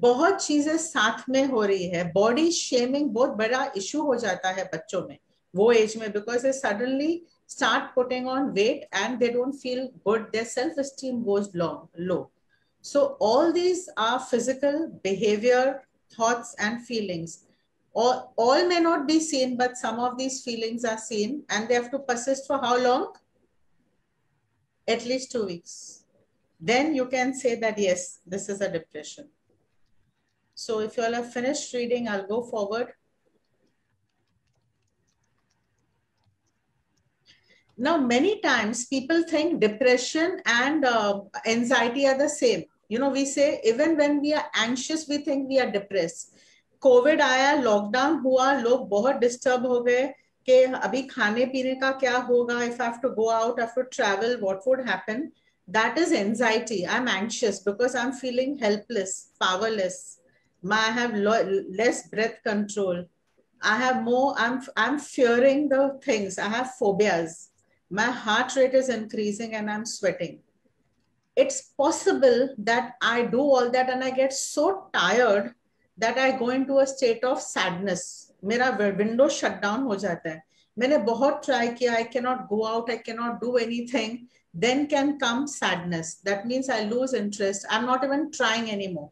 बहुत चीजें साथ में हो रही है. Body shaming बहुत बड़ा issue हो जाता है बच्चों में वो age में, because they suddenly start putting on weight and they don't feel good. Their self-esteem goes low. So all these are physical, behavior, thoughts and feelings. All may not be seen, but some of these feelings are seen, and they have to persist for how long? At least 2 weeks. Then you can say that, yes, this is a depression. So if you all have finished reading, I'll go forward. Now, many times people think depression and anxiety are the same. We say even when we are anxious, we think we are depressed. Covid आया, lockdown हुआ, लोग बहुत disturb हो गए कि अभी खाने पीने का क्या होगा, if I have to go out, I have to travel, what would happen. That is anxiety. I'm anxious because I'm feeling helpless, powerless. I have less breath control. I have more. I'm fearing the things. I have phobias. My heart rate is increasing and I'm sweating. It's possible that I do all that and I get so tired that I go into a state of sadness. मेरा window shut down हो जाता है. मैंने बहुत try किया. I cannot go out. I cannot do anything. Then can come sadness. That means I lose interest. I'm not even trying anymore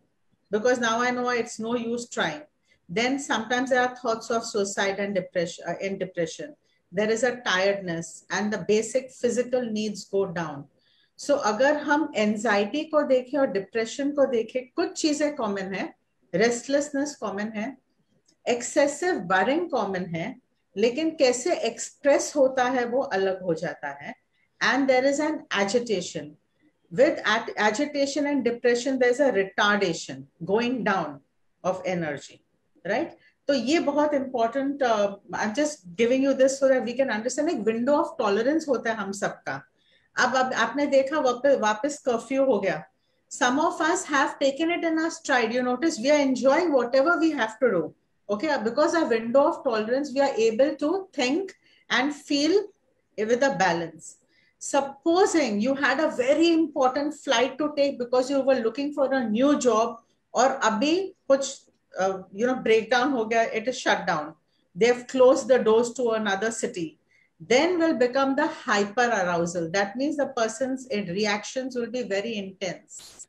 because now I know it's no use trying. Then sometimes there are thoughts of suicide and depression. In depression, there is a tiredness and the basic physical needs go down. So अगर हम anxiety को देखें और depression को देखें, कुछ चीजें common है. रेस्टलेसनेस कॉमन है, एक्सेसिव वरिंग कॉमन है, लेकिन कैसे एक्सप्रेस होता है वो अलग हो जाता है. And there is an agitation. With agitation and depression, there's a retardation, going down of energy, right? तो ये बहुत important. I'm just giving you this so that we can understand. एक window of tolerance होता है हम सबका. अब आपने देखा वापस कर्फ्यू हो गया. Some of us have taken it in our stride. You notice we are enjoying whatever we have to do. Okay, because our window of tolerance, we are able to think and feel with a balance. Supposing you had a very important flight to take because you were looking for a new job, और अभी कुछ breakdown हो गया, it is shut down. They've closed the doors to another city. Then will become the hyper arousal. That means the person's reactions will be very intense.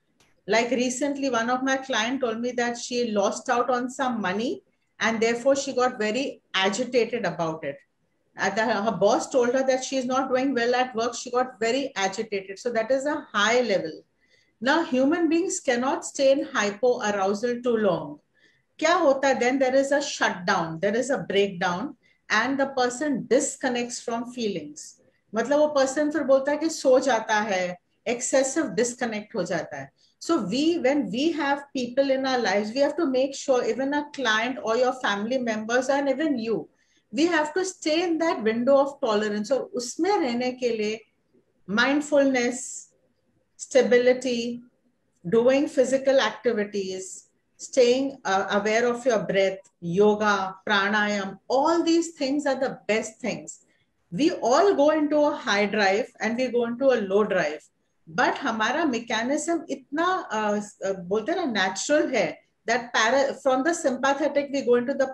Like recently, one of my clients told me that she lost out on some money and therefore she got very agitated about it. Her boss told her that she is not doing well at work. She got very agitated. So that is a high level. Now, human beings cannot stay in hypoarousal too long. Kya hota? Then there is a shutdown. There is a breakdown and the person disconnects from feelings. मतलब वो person फिर बोलता है कि सो जाता है, excessive disconnect हो जाता है. So when we have people in our lives, we have to make sure, even a client or your family members and even you, we have to stay in that window of tolerance. और उसमें रहने के लिए mindfulness, stability, doing physical activities, staying aware of your breath, yoga, pranayam, all these things are the best things. We all go into a high drive and we go into a low drive, but हमारा mechanism इतना बोलते हैं ना natural है that from the sympathetic we go into the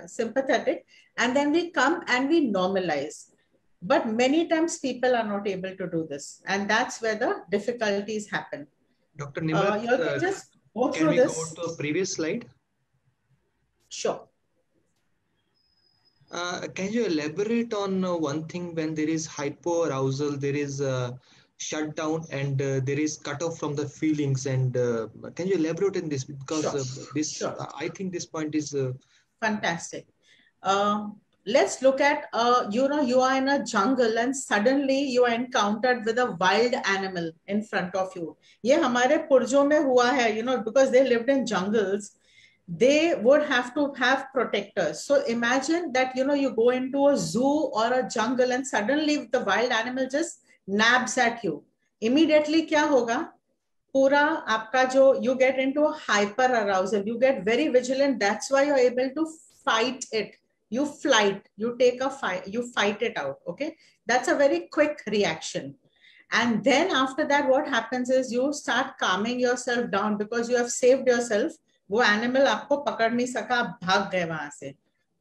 sympathetic and then we come and we normalize. But many times people are not able to do this, and that's where the difficulties happen. Dr. Nimrat, you can just go can through we this. go to a previous slide? Sure. Can you elaborate on one thing? When there is hypoarousal, there is shutdown and there is cut off from the feelings, and can you elaborate in this, because Sure. I think this point is fantastic. Let's look at you are in a jungle and suddenly you are encountered with a wild animal in front of you. ये हमारे पुर्जों में हुआ है, because they lived in jungles, they would have to have protectors. So imagine that you go into a zoo or a jungle and suddenly the wild animal just nabs at you. Immediately क्या होगा? पूरा आपका जो you get into a hyper arousal, you get very vigilant. That's why you're able to fight it. You fight it out. Okay, that's a very quick reaction. And then after that, what happens is you start calming yourself down because you have saved yourself. वो animal आपको पकड़ नहीं सका, आप भाग गए वहां से.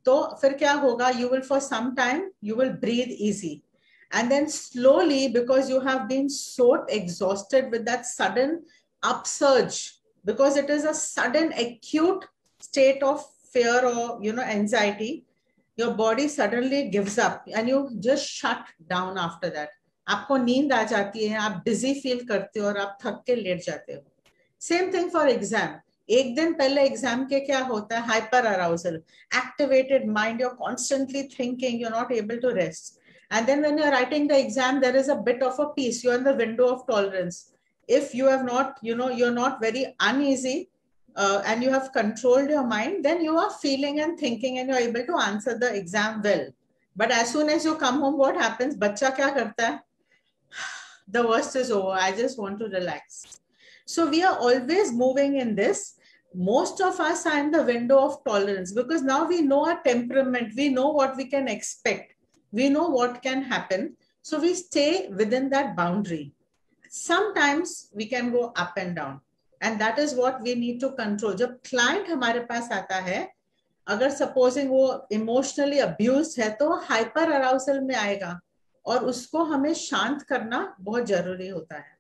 तो फिर क्या होगा? You will for some time you will breathe easy, and then slowly, because you have been so exhausted with that sudden upsurge, because it is a sudden acute state of fear or anxiety, your body suddenly gives up and you just shut down after that. आपको नींद आ जाती है, आप dizzy feel करते हो और आप थक के लेट जाते हो. Same thing for exam. एक दिन पहले एग्जाम के क्या होता है? Hyper arousal, activated mind, you're constantly thinking, you're not able to rest. And then when you're writing the exam, there is a bit of a peace. You're in the window of tolerance. If you have not, you're not very uneasy, and you have controlled your mind, then you are feeling and thinking and you're able to answer the exam well. But as soon as you come home, what happens? Bachcha kya karta hai? The worst is over. I just want to relax. So we are always moving in this. Most of us are in the window of tolerance because now we know our temperament. We know what we can expect. We know what can happen. So we stay within that boundary. Sometimes we can go up and down. And that is what we need to control. जब client हमारे पास आता है, अगर supposing वो emotionally abused है, तो hyper arousal में आएगा और उसको हमें शांत करना बहुत जरूरी होता है.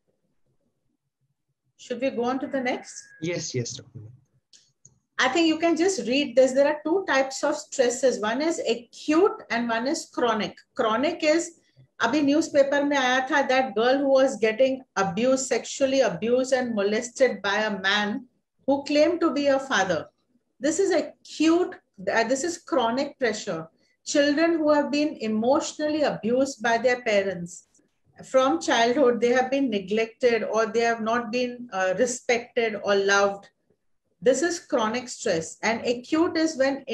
Should we go on to the next? Yes, Dr. I think you can just read this. There are two types of stresses. One is acute and one is chronic. Chronic is, abhi newspaper mein aaya tha, that girl who was getting abused, sexually abused and molested by a man who claimed to be a father. This is acute, this is chronic pressure. Children who have been emotionally abused by their parents. From childhood, they have been neglected or they have not been respected or loved. This is chronic stress. And acute is when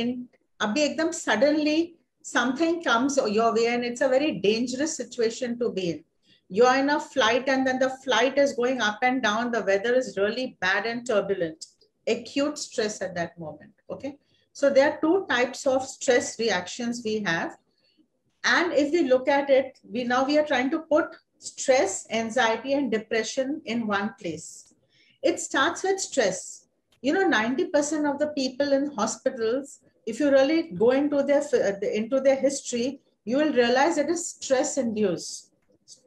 abhi ekdam suddenly something comes your way and it's a very dangerous situation to be in. You're in a flight and then the flight is going up and down. The weather is really bad and turbulent. Acute stress at that moment. Okay. So there are two types of stress reactions we have. And if we look at it, we are trying to put stress, anxiety, and depression in one place. It starts with stress. 90% of the people in hospitals, if you really go into their history, you will realize it is stress induced.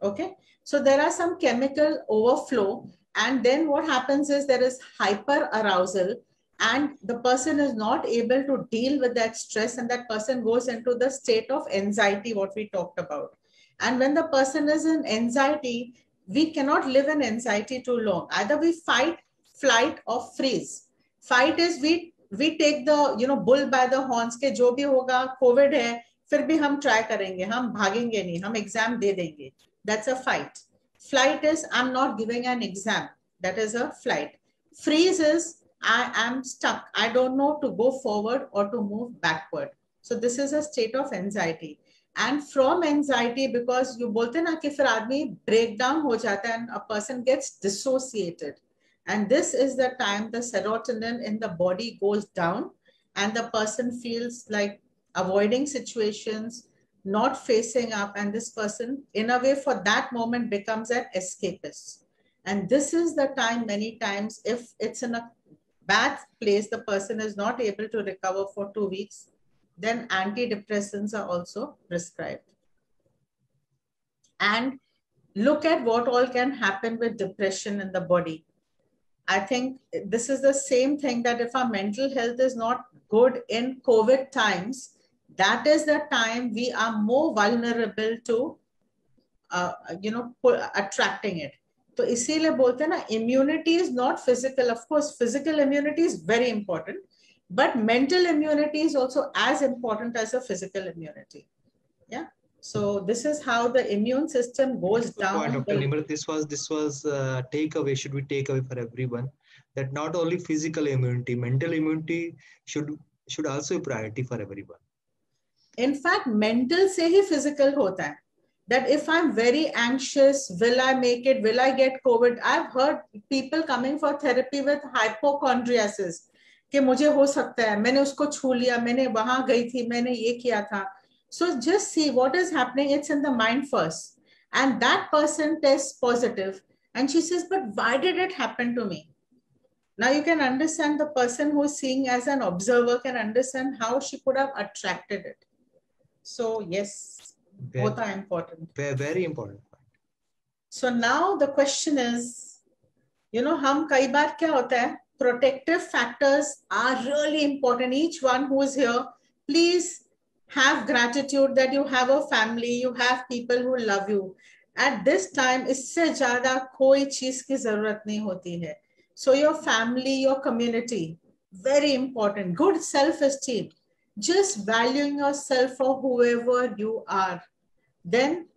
Okay. So there are some chemical overflow. And then what happens is there is hyper arousal and the person is not able to deal with that stress and that person goes into the state of anxiety, what we talked about. And when the person is in anxiety, we cannot live in anxiety too long. Either we fight, flight or freeze. Fight is we take the bull by the horns के जो भी होगा COVID है फिर भी हम try करेंगे हम भागेंगे नहीं हम exam दे देंगे. That's a fight. Flight is I'm not giving an exam. That is a flight. Freeze is I am stuck. I don't know to go forward or to move backward. So this is a state of anxiety. And from anxiety, because you बोलते ना कि फिर आदमी breakdown हो जाता है and a person gets dissociated. And this is the time the serotonin in the body goes down and the person feels like avoiding situations, not facing up. And this person, in a way, for that moment becomes an escapist. And this is the time, many times, if it's in a bad place, the person is not able to recover for 2 weeks, then antidepressants are also prescribed. And look at what all can happen with depression in the body. I think this is the same thing that if our mental health is not good in COVID times, that is the time we are more vulnerable to, attracting it. So इसीलिए बोलते हैं ना, immunity is not physical. Of course, physical immunity is very important, but mental immunity is also as important as a physical immunity. Yeah. So this is how the immune system goes down. Dr. Nimrat, this was takeaway. Should we take away for everyone that not only physical immunity, mental immunity should also be priority for everyone. In fact, mental से ही physical होता है. That if I'm very anxious, will I make it? Will I get COVID? I've heard people coming for therapy with hypochondriasis. कि मुझे हो सकता है, मैंने उसको छू लिया, मैंने वहां गई थी, मैंने ये किया था. So just see what is happening. It's in the mind first. And that person tests positive. And she says, but why did it happen to me? Now you can understand the person who is seeing as an observer can understand how she could have attracted it. So yes, both are important. Very, very important. So now the question is, हम कई बार क्या होता है, protective factors are really important. Each one who is here, please have gratitude that you have a family, you have people who love you. At this time, इससे ज़्यादा कोई चीज़ की ज़रूरत नहीं होती है. So your family, your community, very important. Good self-esteem, just valuing yourself for whoever you are. Then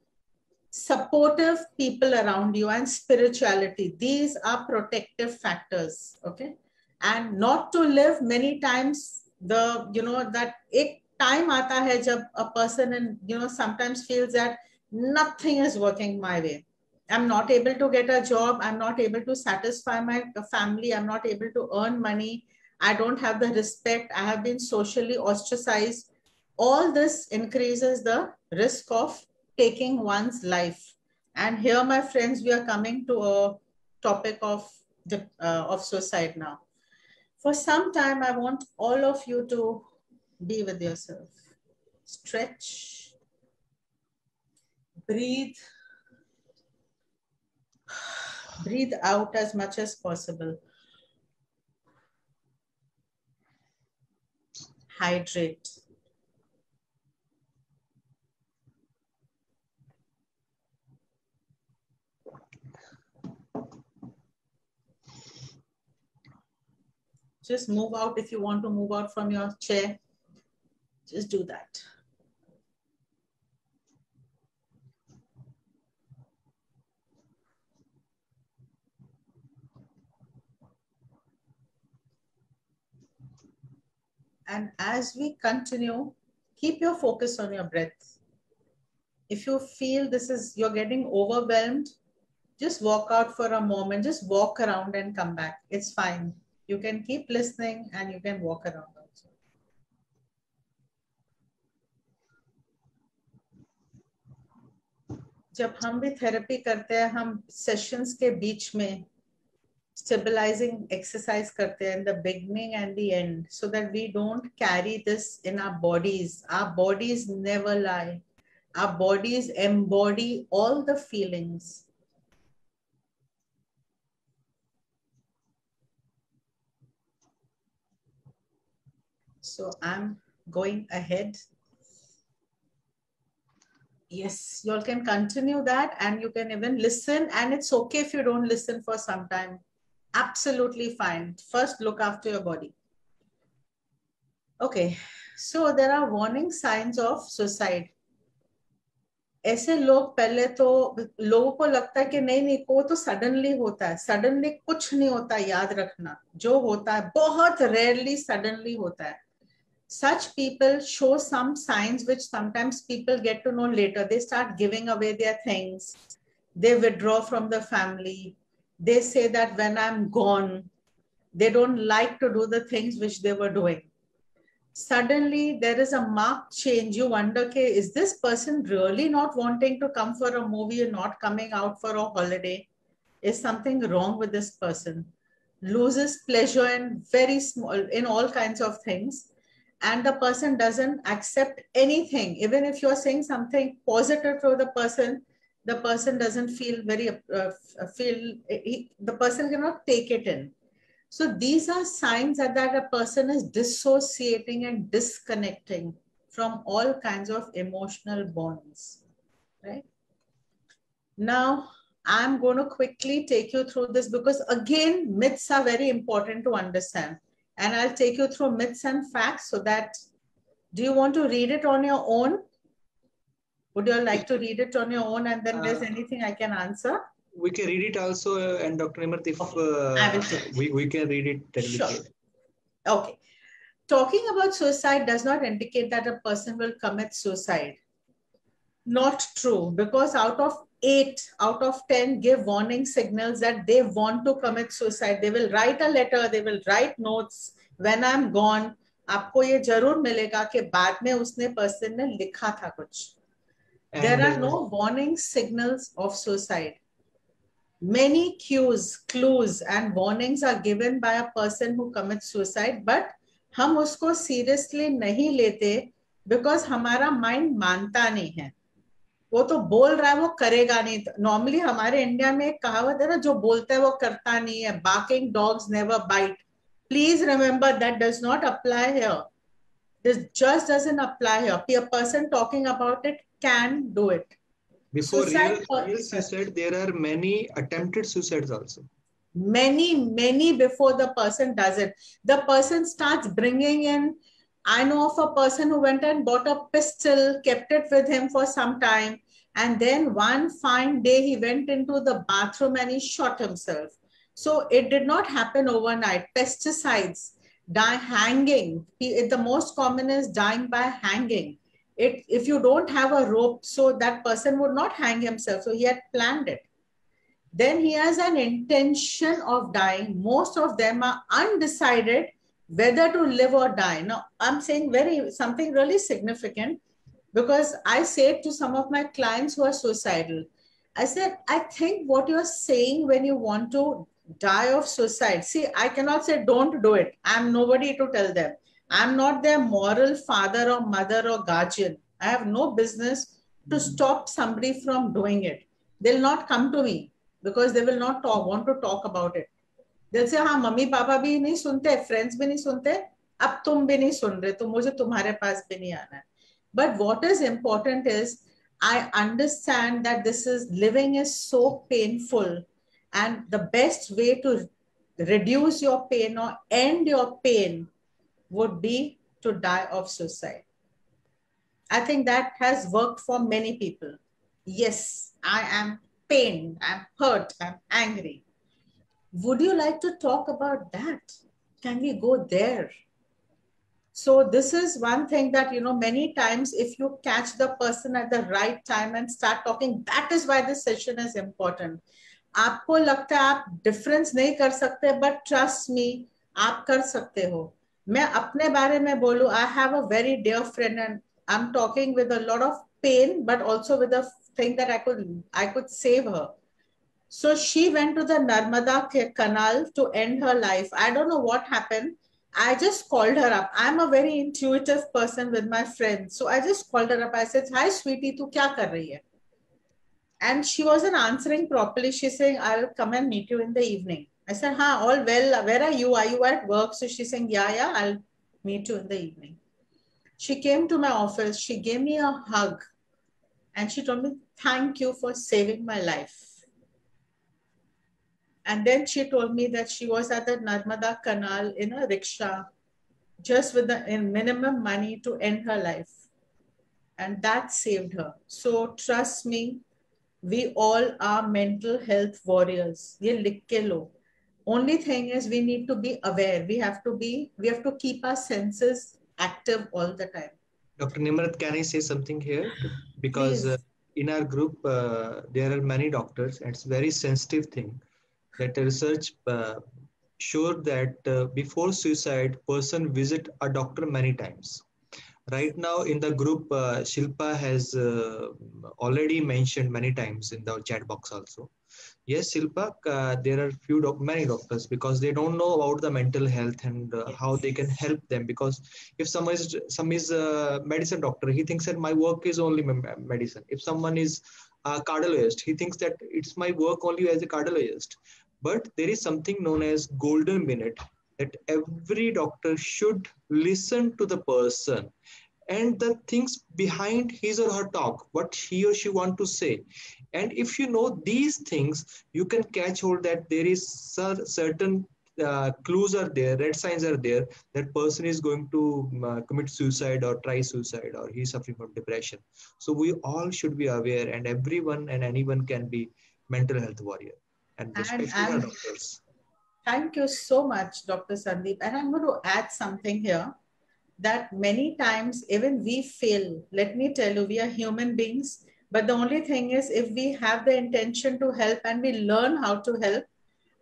supportive people around you and spirituality. These are protective factors. Okay. and not to live many times. That एक time आता है जब a person and sometimes feels that nothing is working my way. I'm not able to get a job. I'm not able to satisfy my family. I'm not able to earn money. I don't have the respect. I have been socially ostracized. All this increases the risk of taking one's life. And here, my friends, we are coming to a topic of suicide now. For some time, I want all of you to be with yourself. Stretch, breathe. Breathe out as much as possible. Hydrate. Just move out if you want to move out from your chair. Just do that. And as we continue, keep your focus on your breath. If you feel you're getting overwhelmed, just walk out for a moment, just walk around and come back. It's fine. You can keep listening and you can walk around also. जब हम भी therapy करते हैं, हम sessions के बीच में stabilizing exercise karte hain in the beginning and the end, so that we don't carry this in our bodies. Our bodies never lie. Our bodies embody all the feelings. So I'm going ahead. Yes, you all can continue that, and you can even listen, and it's okay if you don't listen for some time. Absolutely fine. First, look after your body. Okay, so there are warning signs of suicide. ऐसे लोग पहले तो लोगों को लगता है कि नहीं वो तो सडनली होता है. सडनली कुछ नहीं होता, याद रखना. जो होता है बहुत रेयरली सडनली होता है. Such people show some signs which sometimes people get to know later. They start giving away their things. They withdraw from the family. They say that when I'm gone, they don't like to do the things which they were doing. Suddenly, there is a marked change. You wonder, okay, is this person really not wanting to come for a movie and not coming out for a holiday? Is something wrong with this person? Loses pleasure in in all kinds of things. And the person doesn't accept anything. Even if you're saying something positive to the person doesn't feel the person cannot take it in. So these are signs that a person is dissociating and disconnecting from all kinds of emotional bonds, right? Now, I'm going to quickly take you through this because again, myths are very important to understand. And I'll take you through myths and facts so that, do you want to read it on your own? Would you like to read it on your own, and then there's anything I can answer? We can read it also, and Dr. Nimrat, if we can read it. Sure. Okay. Talking about suicide does not indicate that a person will commit suicide. Not true, because out of 8 out of 10 give warning signals that they want to commit suicide. They will write a letter, they will write notes. When I'm gone, आपको ये जरूर मिलेगा कि बाद में उसने person ने लिखा था कुछ. There are no warning signals of suicide. Many cues, clues and warnings are given by a person who commits suicide, but हम उसको seriously नहीं लेते because हमारा mind मानता नहीं है. वो तो बोल रहा है, वो करेगा नहीं. नॉर्मली हमारे इंडिया में एक कहावत है ना, जो बोलता है वो करता नहीं है. Barking dogs never bite. Please remember that does not apply here. This just doesn't apply here. A person talking about it can do it. Before real suicide, there are many attempted suicides also. Many before the person does it. The person starts bringing in, I know of a person who went and bought a pistol, kept it with him for some time, and then one fine day he went into the bathroom and he shot himself. So it did not happen overnight. Pesticides, hanging. The most common is dying by hanging. If you don't have a rope, so that person would not hang himself. So he had planned it. Then he has an intention of dying. Most of them are undecided whether to live or die. Now, I'm saying something really significant, because I say to some of my clients who are suicidal, I said, I think what you're saying when you want to die of suicide, see, I cannot say don't do it. I'm nobody to tell them. I'm not their moral father or mother or guardian. I have no business to stop somebody from doing it. They'll not come to me because they will not want to talk about it. They'll say, हाँ mummy papa भी नहीं सुनते, friends भी नहीं सुनते, अब तुम भी नहीं सुन रहे, तो मुझे तुम्हारे पास भी नहीं आना है. But what is important is, I understand that living is so painful, and the best way to reduce your pain or end your pain would be to die of suicide. I think that has worked for many people. Yes, I am pained, I'm hurt, I'm angry. Would you like to talk about that? Can we go there? So this is one thing that, many times if you catch the person at the right time and start talking, that is why this session is important. आपको लगता है आप difference नहीं कर सकते, but trust me, आप कर सकते हो. मैं अपने बारे में बोलूं, I have a very dear friend and I'm talking with a lot of pain, but also with a thing that I could save her. So she went to the Narmada Canal to end her life. I don't know what happened. I just called her up. I'm a very intuitive person with my friends. So I just called her up. I said, hi, sweetie, tu kya kar rahi hai? And she wasn't answering properly. She's saying, I'll come and meet you in the evening. I said, all well. Where are you? Are you at work? So she's saying, yeah, I'll meet you in the evening. She came to my office. She gave me a hug. And she told me, thank you for saving my life. And then she told me that she was at the Narmada Canal in a rickshaw, just with the minimum money to end her life. And that saved her. So trust me, we all are mental health warriors. Ye likh ke lo. Only thing is we need to be aware. We have to keep our senses active all the time. Dr. Nimrat, can I say something here? Because in our group, there are many doctors, and it's a very sensitive thing. That research showed that before suicide, person visit a doctor many times. Right now in the group, Shilpa has already mentioned many times in the chat box also. Yes, Shilpa, there are many doctors, because they don't know about the mental health and how they can help them. Because if some is a medicine doctor, he thinks that my work is only medicine. If someone is a cardiologist, he thinks that it's my work only as a cardiologist. But there is something known as golden minute, that every doctor should listen to the person and the things behind his or her talk, what he or she want to say. And if you know these things, you can catch hold that there is certain clues are there, red signs are there, that person is going to commit suicide or try suicide, or he's suffering from depression. So we all should be aware, and everyone and anyone can be mental health warrior. And especially our doctors. Thank you so much, Dr. Sandeep. And I'm going to add something here, that many times even we fail. Let me tell you, we are human beings. But the only thing is, if we have the intention to help and we learn how to help,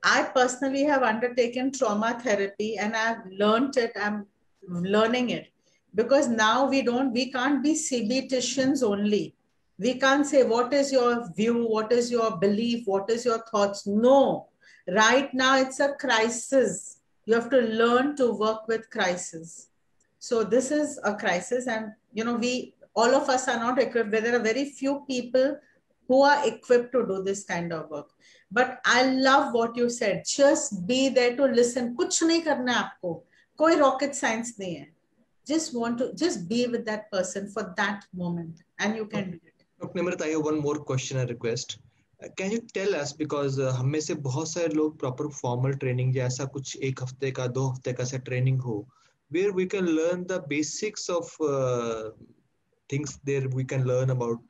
I personally have undertaken trauma therapy and I've learned it. I'm learning it. Because now we can't be CBTicians only. We can't say, what is your view? What is your belief? What is your thoughts? No. Right now, it's a crisis. You have to learn to work with crisis. So this is a crisis, and all of us are not equipped. There are very few people who are equipped to do this kind of work. But I love what you said. Just be there to listen. कुछ नहीं करना है आपको. कोई rocket science नहीं है. Just be with that person for that moment, and you can do it. Dr. Nimrat, I have one more question and request. Can you tell us, because हम में से बहुत सारे लोग proper formal training या ऐसा कुछ 1 हफ्ते का 2 हफ्ते का ऐसा training हो, where we can learn the basics of things there. We can learn about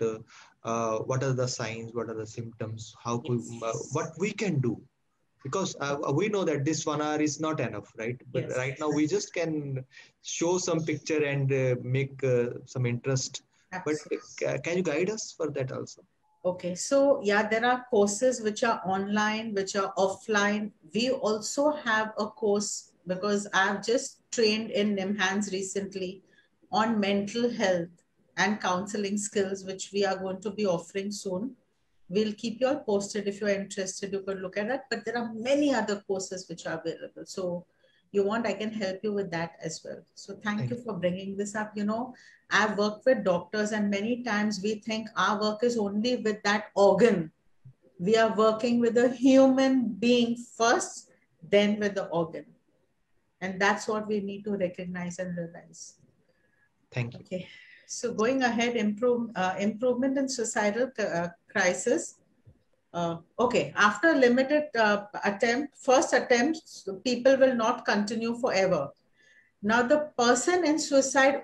what are the signs, what are the symptoms, how what we can do. Because we know that this 1 hour is not enough, right? But Yes. right now we just can show some picture and make some interest. Absolutely. But can you guide us for that also? Okay, so yeah, there are courses which are online, which are offline. We also have a course because I've just trained in NIMHANS recently on mental health and counseling skills, which we are going to be offering soon. We'll keep you all posted. If you're interested, you could look at that. But there are many other courses which are available. So you want, I can help you with that as well. So thank you for bringing this up. I've worked with doctors, and many times we think our work is only with that organ. We are working with a human being first, then with the organ. And that's what we need to recognize and realize. Thank you. Okay. So going ahead, improvement in suicidal crisis. Okay, after limited first attempts, people will not continue forever. Now, the person in suicide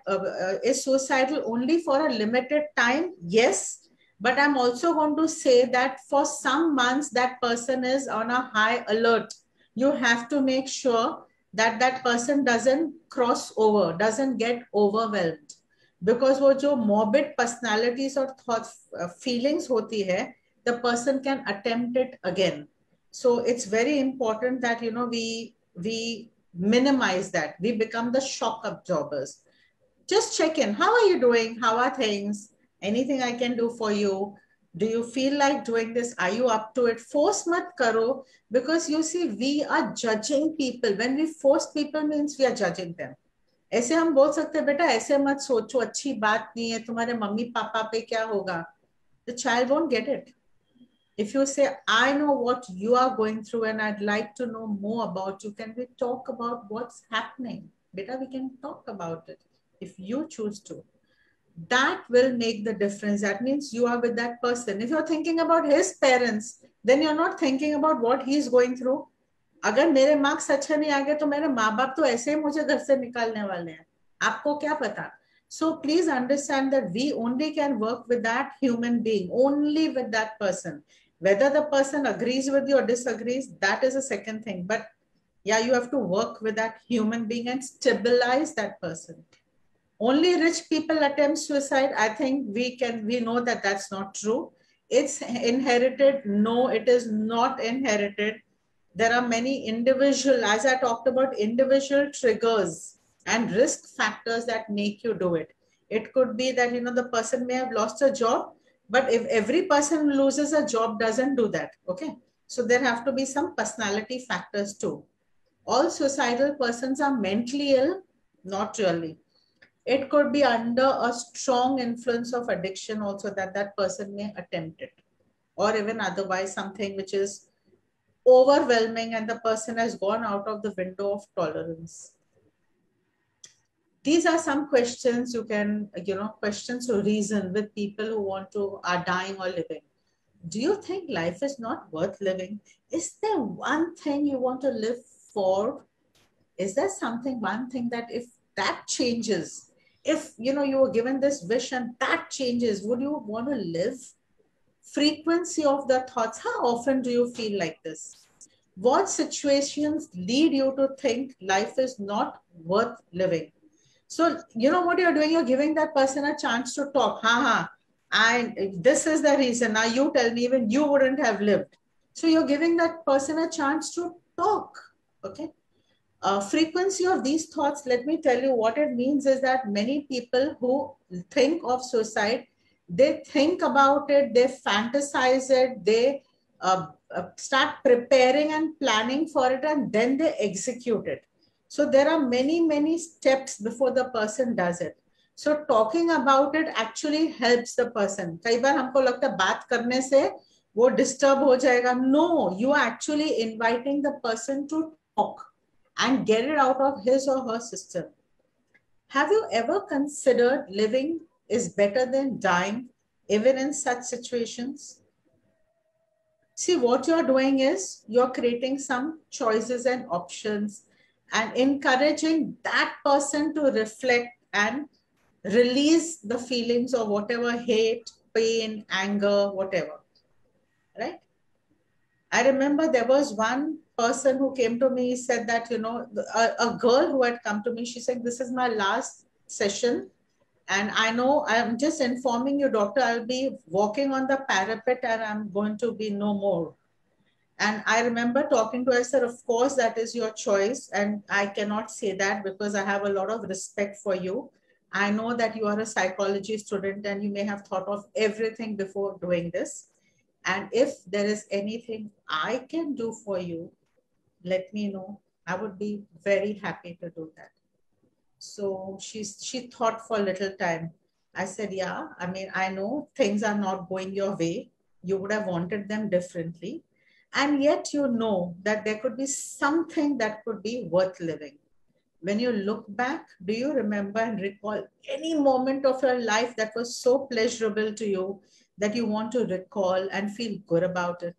is suicidal only for a limited time, yes. But I'm also going to say that for some months, that person is on a high alert. You have to make sure that that person doesn't cross over, doesn't get overwhelmed. Because वो जो morbid personalities or thoughts, feelings होती है, the person can attempt it again. So it's very important that, we minimize that. We become the shock absorbers. Just check in. How are you doing? How are things? Anything I can do for you? Do you feel like doing this? Are you up to it? Force mat karo, because you see, we are judging people. When we force people means we are judging them. ऐसे हम बोल सकते हैं, बेटा ऐसे मत सोचो, अच्छी बात नहीं है, तुम्हारे मम्मी पापा पे क्या होगा? The child won't get it. If you say, I know what you are going through and I'd like to know more about you, can we talk about what's happening? Beta, we can talk about it if you choose to. That will make the difference. That means you are with that person. If you're thinking about his parents, then you're not thinking about what he's going through. अगर मेरे marks अच्छे नहीं आ गए तो मेरे माँ बाप तो ऐसे ही मुझे घर से निकालने वाले हैं, आपको क्या पता? So please understand that we only can work with that human being, only with that person. Whether the person agrees with you or disagrees, that is a second thing. But yeah, you have to work with that human being and stabilize that person. Only rich people attempt suicide. I think we know that that's not true. It's inherited. No, it is not inherited. There are many individual, as I talked about, individual triggers and risk factors that make you do it. It could be that, the person may have lost a job, but if every person loses a job, doesn't do that. Okay. So there have to be some personality factors too. All suicidal persons are mentally ill, not really. It could be under a strong influence of addiction also that person may attempt it, or even otherwise something which is overwhelming and the person has gone out of the window of tolerance. These are some questions you can, questions to reason with people who are dying or living. Do you think life is not worth living? Is there one thing you want to live for? Is there one thing that if that changes, if, you were given this wish and that changes, would you want to live? Frequency of the thoughts. How often do you feel like this? What situations lead you to think life is not worth living? So, what you're doing, you're giving that person a chance to talk. And this is the reason. Now you tell me, even you wouldn't have lived. So you're giving that person a chance to talk. Okay. Frequency of these thoughts, let me tell you what it means is that many people who think of suicide, they think about it, they fantasize it, they start preparing and planning for it, and then they execute it. So there are many, many steps before the person does it. So talking about it actually helps the person. कई बार हमको लगता है बात करने से वो disturb हो जाएगा. No, you are actually inviting the person to talk and get it out of his or her system. Have you ever considered living is better than dying, even in such situations? See, what you're doing is you're creating some choices and options and encouraging that person to reflect and release the feelings of whatever hate, pain, anger, whatever, right? I remember there was one person who came to me, said that, you know, a girl who had come to me, she said, this is my last session. And I know, I'm just informing you, doctor, I'll be walking on the parapet and I'm going to be no more. And I remember talking to her, I said, of course, that is your choice. And I cannot say that because I have a lot of respect for you. I know that you are a psychology student and you may have thought of everything before doing this. And if there is anything I can do for you, let me know. I would be very happy to do that. So she thought for a little time. I said, yeah, I mean, I know things are not going your way. You would have wanted them differently. And yet you know that there could be something that could be worth living. When you look back, do you remember and recall any moment of your life that was so pleasurable to you that you want to recall and feel good about it?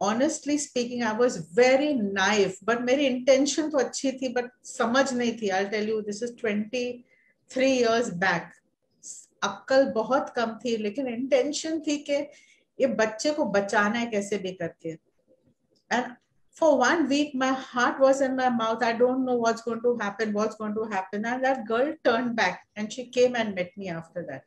Honestly speaking, I was very naive, but मेरी intention तो अच्छी थी, but समझ नहीं थी. I'll tell you, this is 23 years back. अक्ल बहुत कम थी, लेकिन intention थी कि ये बच्चे को बचाना है कैसे भी करके. And for 1 week, my heart was in my mouth. I don't know what's going to happen. And that girl turned back and she came and met me after that.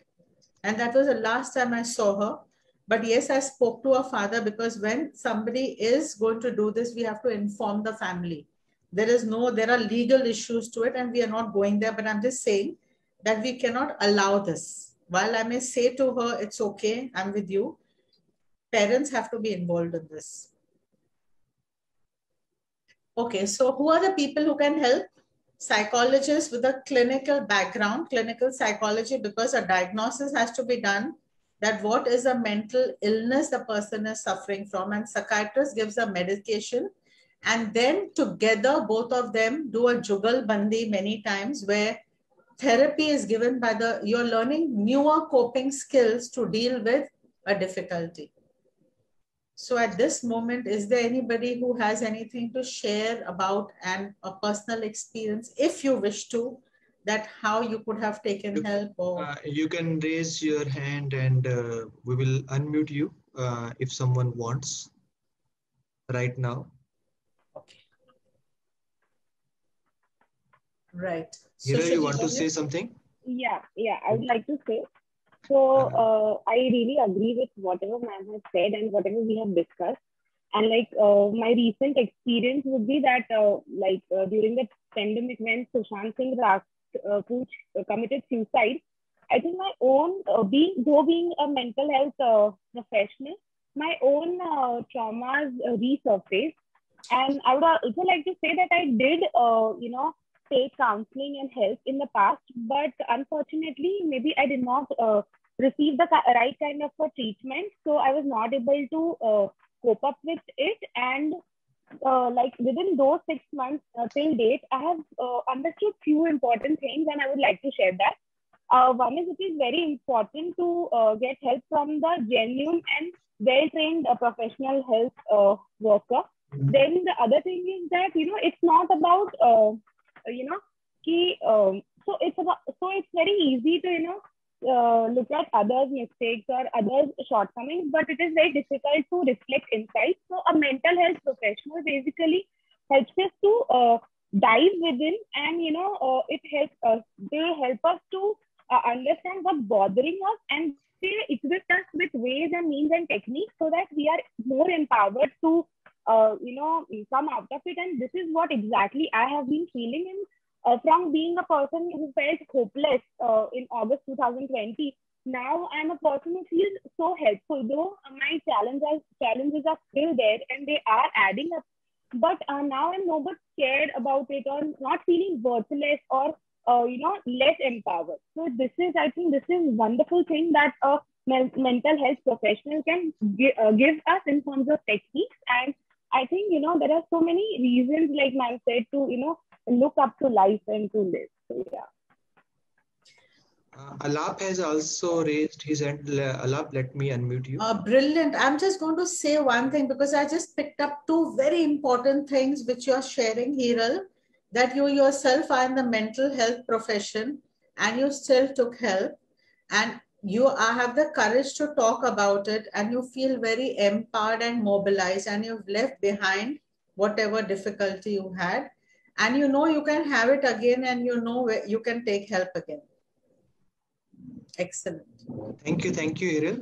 And that was the last time I saw her. But yes, I spoke to her father, because when somebody is going to do this, we have to inform the family. There are legal issues to it and we are not going there, but I'm just saying that we cannot allow this. While I may say to her, it's okay, I'm with you, parents have to be involved in this. Okay, so who are the people who can help? Psychologists with a clinical background, clinical psychology, because a diagnosis has to be done that what is a mental illness the person is suffering from, and psychiatrist gives a medication, and then together both of them do a jugal bandi many times, where therapy is given by you're learning newer coping skills to deal with a difficulty. So at this moment, is there anybody who has anything to share about a personal experience, if you wish to, that how you could have taken help? Or you can raise your hand and we will unmute you if someone wants right now. Okay. Right. Hira, you want to say something? Yeah, I would like to say. So I really agree with whatever ma'am has said and whatever we have discussed. And like my recent experience would be that during the pandemic when Sushant Singh Rajput committed suicide, I think my own, being a mental health professional, my own traumas resurfaced. And I would also like to say that I did, take counseling and help in the past, but unfortunately, maybe I did not receive the right kind of a treatment. So I was not able to cope up with it. And within those 6 months till date, I have understood few important things, and I would like to share that. One is, it is very important to get help from the genuine and well-trained professional health worker. Then the other thing is that, it's not about, so it's very easy to, look at others' mistakes or others' shortcomings, but it is very difficult to reflect inside. So a mental health professional basically helps us to dive within, and it helps us. They help us to understand what's bothering us, and they equip us with ways and means and techniques so that we are more empowered to come out of it. And this is what exactly I have been feeling in. From being a person who felt hopeless in August 2020, now I'm a person who feels so helpful. Though my challenges are still there and they are adding up, but now I'm not scared about it or not feeling worthless or less empowered. So I think this is a wonderful thing that a mental health professional can give us in terms of techniques. And I think there are so many reasons, like ma'am said, to look up to life and to live. So yeah. Alap has also raised his hand. Alap, let me unmute you. Brilliant. I'm just going to say one thing, because I just picked up two very important things which you're sharing, Hiral, that you yourself are in the mental health profession and you still took help. And you have the courage to talk about it, and you feel very empowered and mobilized, and you've left behind whatever difficulty you had, and you know you can have it again, and you know where you can take help again. Excellent. Thank you, Ariel.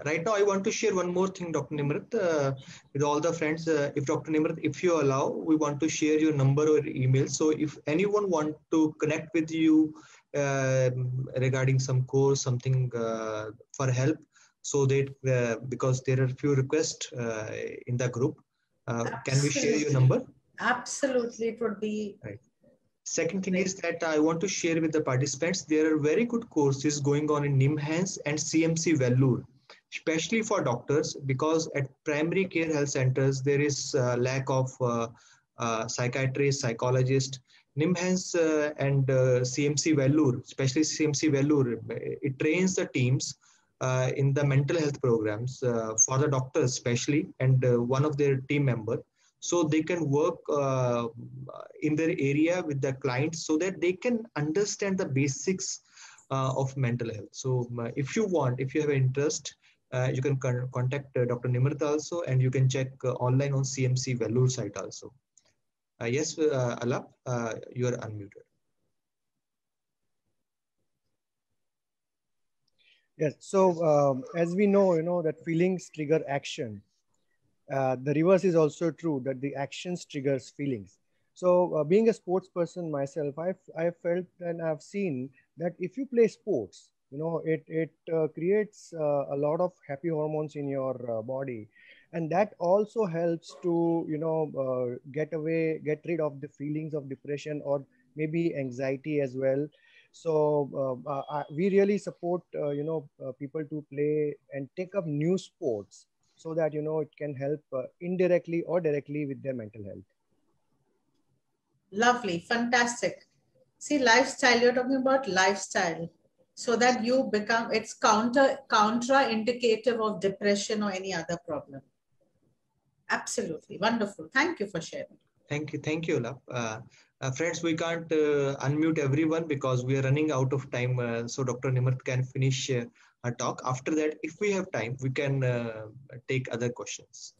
Right now, I want to share one more thing, Dr. Nimrat, with all the friends. If Dr. Nimrat, if you allow, we want to share your number or email. So if anyone want to connect with you regarding some course, something for help, so that because there are few requests in the group, can we share your number? Absolutely, it would be. Right. Second thing is that I want to share with the participants, there are very good courses going on in NIMHANS and CMC Vellore, especially for doctors, because at primary care health centers, there is a lack of psychiatrists, psychologists. NIMHANS and CMC Vellore, especially CMC Vellore, it trains the teams in the mental health programs for the doctors especially, and one of their team members. So they can work in their area with the clients so that they can understand the basics of mental health. So if you have an interest, you can contact Dr. Nimrat also, and you can check online on CMC Vellore site also. Yes, Alap, you are unmuted. Yes, so as we know, that feelings trigger action. The reverse is also true, that the actions triggers feelings. So being a sports person myself, I've felt and I've seen that if you play sports, it creates a lot of happy hormones in your body, and that also helps to get rid of the feelings of depression or maybe anxiety as well. So we really support people to play and take up new sports, so that it can help indirectly or directly with their mental health. Lovely, fantastic. See, lifestyle, you're talking about lifestyle, so that you become, it's counterindicative of depression or any other problem. Absolutely wonderful. Thank you for sharing. Thank you, Alap. Friends, we can't unmute everyone because we are running out of time. So Dr. Nimrat can finish our talk. After that, if we have time, we can take other questions.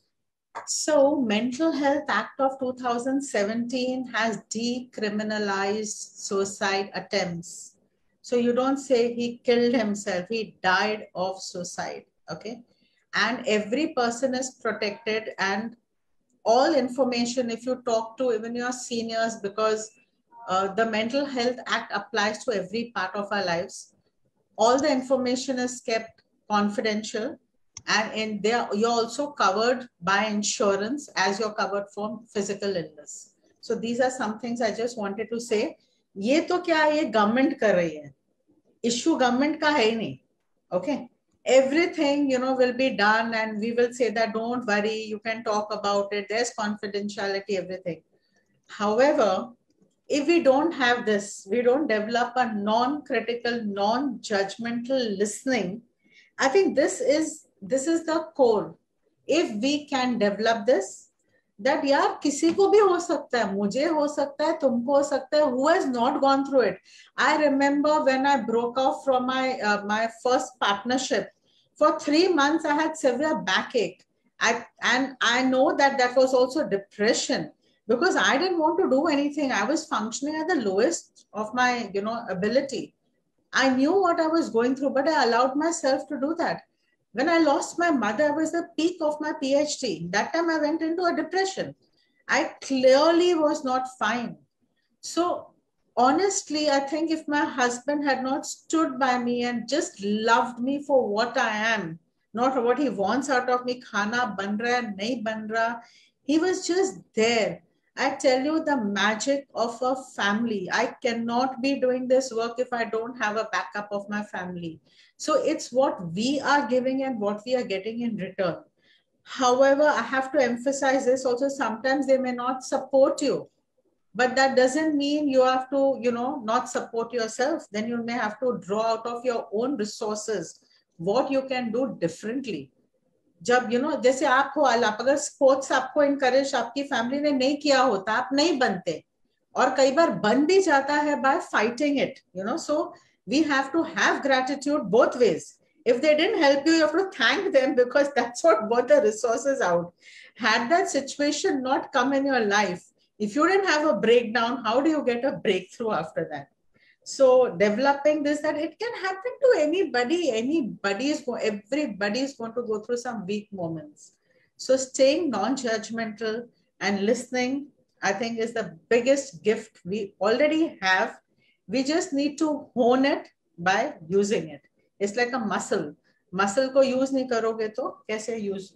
So Mental Health Act of 2017 has decriminalized suicide attempts. So you don't say he killed himself, he died of suicide, okay? And every person is protected, and all information, if you talk to even your seniors, because the Mental Health Act applies to every part of our lives, all the information is kept confidential, and in there you're also covered by insurance as you're covered from physical illness. So these are some things I just wanted to say. ये तो क्या ये government कर रही है, issue government का है ही नहीं, okay? Everything will be done, and we will say that don't worry, you can talk about it, there's confidentiality, everything. However, if we don't have this, we don't develop a non-critical, non-judgmental listening, I think this is the core. If we can develop this, that yaar kisi ko bhi ho sakta hai, mujhe ho sakta hai, tumko ho sakta hai, who has not gone through it. I remember when I broke off from my first partnership, for 3 months I had severe backache, and I know that was also depression, because I didn't want to do anything. I was functioning at the lowest of my ability. I knew what I was going through, but I allowed myself to do that. When I lost my mother, I was the peak of my PhD. That time I went into a depression. I clearly was not fine. So honestly, I think if my husband had not stood by me and just loved me for what I am, not what he wants out of me, khana ban raha, nahi ban raha, he was just there. I tell you, the magic of a family. I cannot be doing this work if I don't have a backup of my family. So it's what we are giving and what we are getting in return. However, I have to emphasize this also, sometimes they may not support you, but that doesn't mean you have to, not support yourself. Then you may have to draw out of your own resources what you can do differently. जब जैसे आप हो आलाप, अगर sports आपको encourage आपकी family ने नहीं किया होता, आप नहीं बनते, और कई बार बन भी जाता है by fighting it, so We have to have gratitude both ways. If they didn't help you, you have to thank them, because that's what brought the resources out. Had that situation not come in your life, if you didn't have a breakdown, how do you get a breakthrough after that? So developing this, that it can happen to anybody. Everybody is going to go through some weak moments. So staying non-judgmental and listening, I think, is the biggest gift we already have. We just need to hone it by using it. It's like a muscle. Muscle को use नहीं करोगे तो कैसे use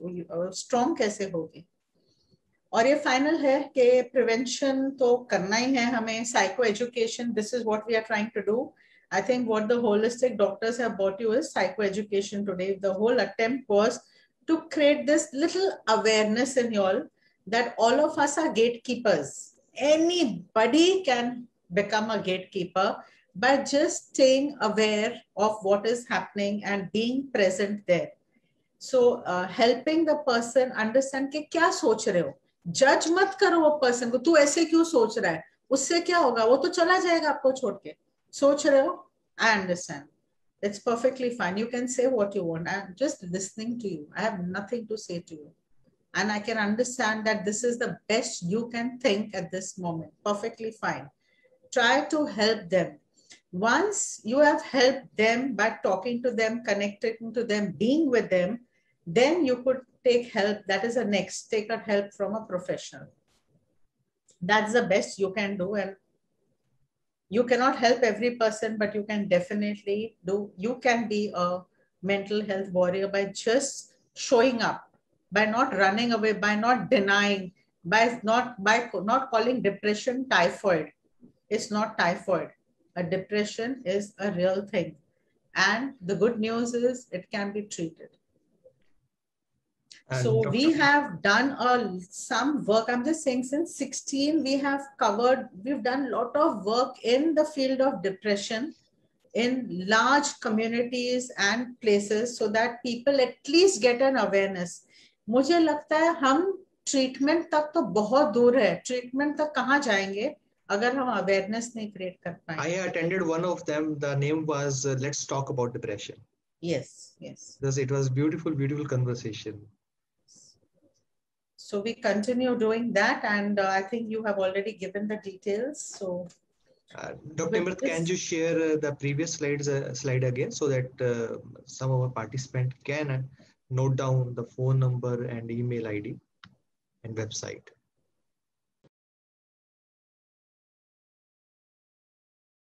strong कैसे होगी? और ये final है कि प्रिवेंशन तो करना ही है हमें. Psycho education, this is what we are trying to do. I think what the holistic doctors have brought you is psychoeducation today. The whole attempt was to create this little awareness in you all that all of us are gatekeepers. Anybody can become a gatekeeper by just staying aware of what is happening and being present there. So helping the person understand कि क्या सोच रहे हो. जज मत करो वो person को, तू ऐसे क्यों सोच रहा है, उससे क्या होगा, वो तो चला जाएगा आपको छोड़ के. सोच रहे हो, I understand. It's perfectly fine. You can say what you want. I'm just listening to you. I have nothing to say to you. And I can understand that this is the best you can think at this moment. Perfectly fine. Try to help them. Once you have helped them by talking to them, connecting to them, being with them, then you could take help. That is the next. Take a help from a professional. That's the best you can do. And you cannot help every person, but you can definitely do. You can be a mental health warrior by just showing up, by not running away, by not denying, by not calling depression typhoid. It's not typhoid. A depression is a real thing. And the good news is it can be treated. So we have done some work. I'm just saying since 16, we've done a lot of work in the field of depression in large communities and places so that people at least get an awareness. मुझे लगता है हम treatment तक तो बहुत दूर है. Treatment तक कहाँ जाएंगे अगर हम अवेयरनेस नहीं क्रिएट कर पाएंगे. I attended one of them. The name was Let's Talk About Depression. Yes. Because it was beautiful conversation. So we continue doing that, and I think you have already given the details. So, Dr. Imrat, can you share the previous slide again so that some of our participants can note down the phone number and email ID and website?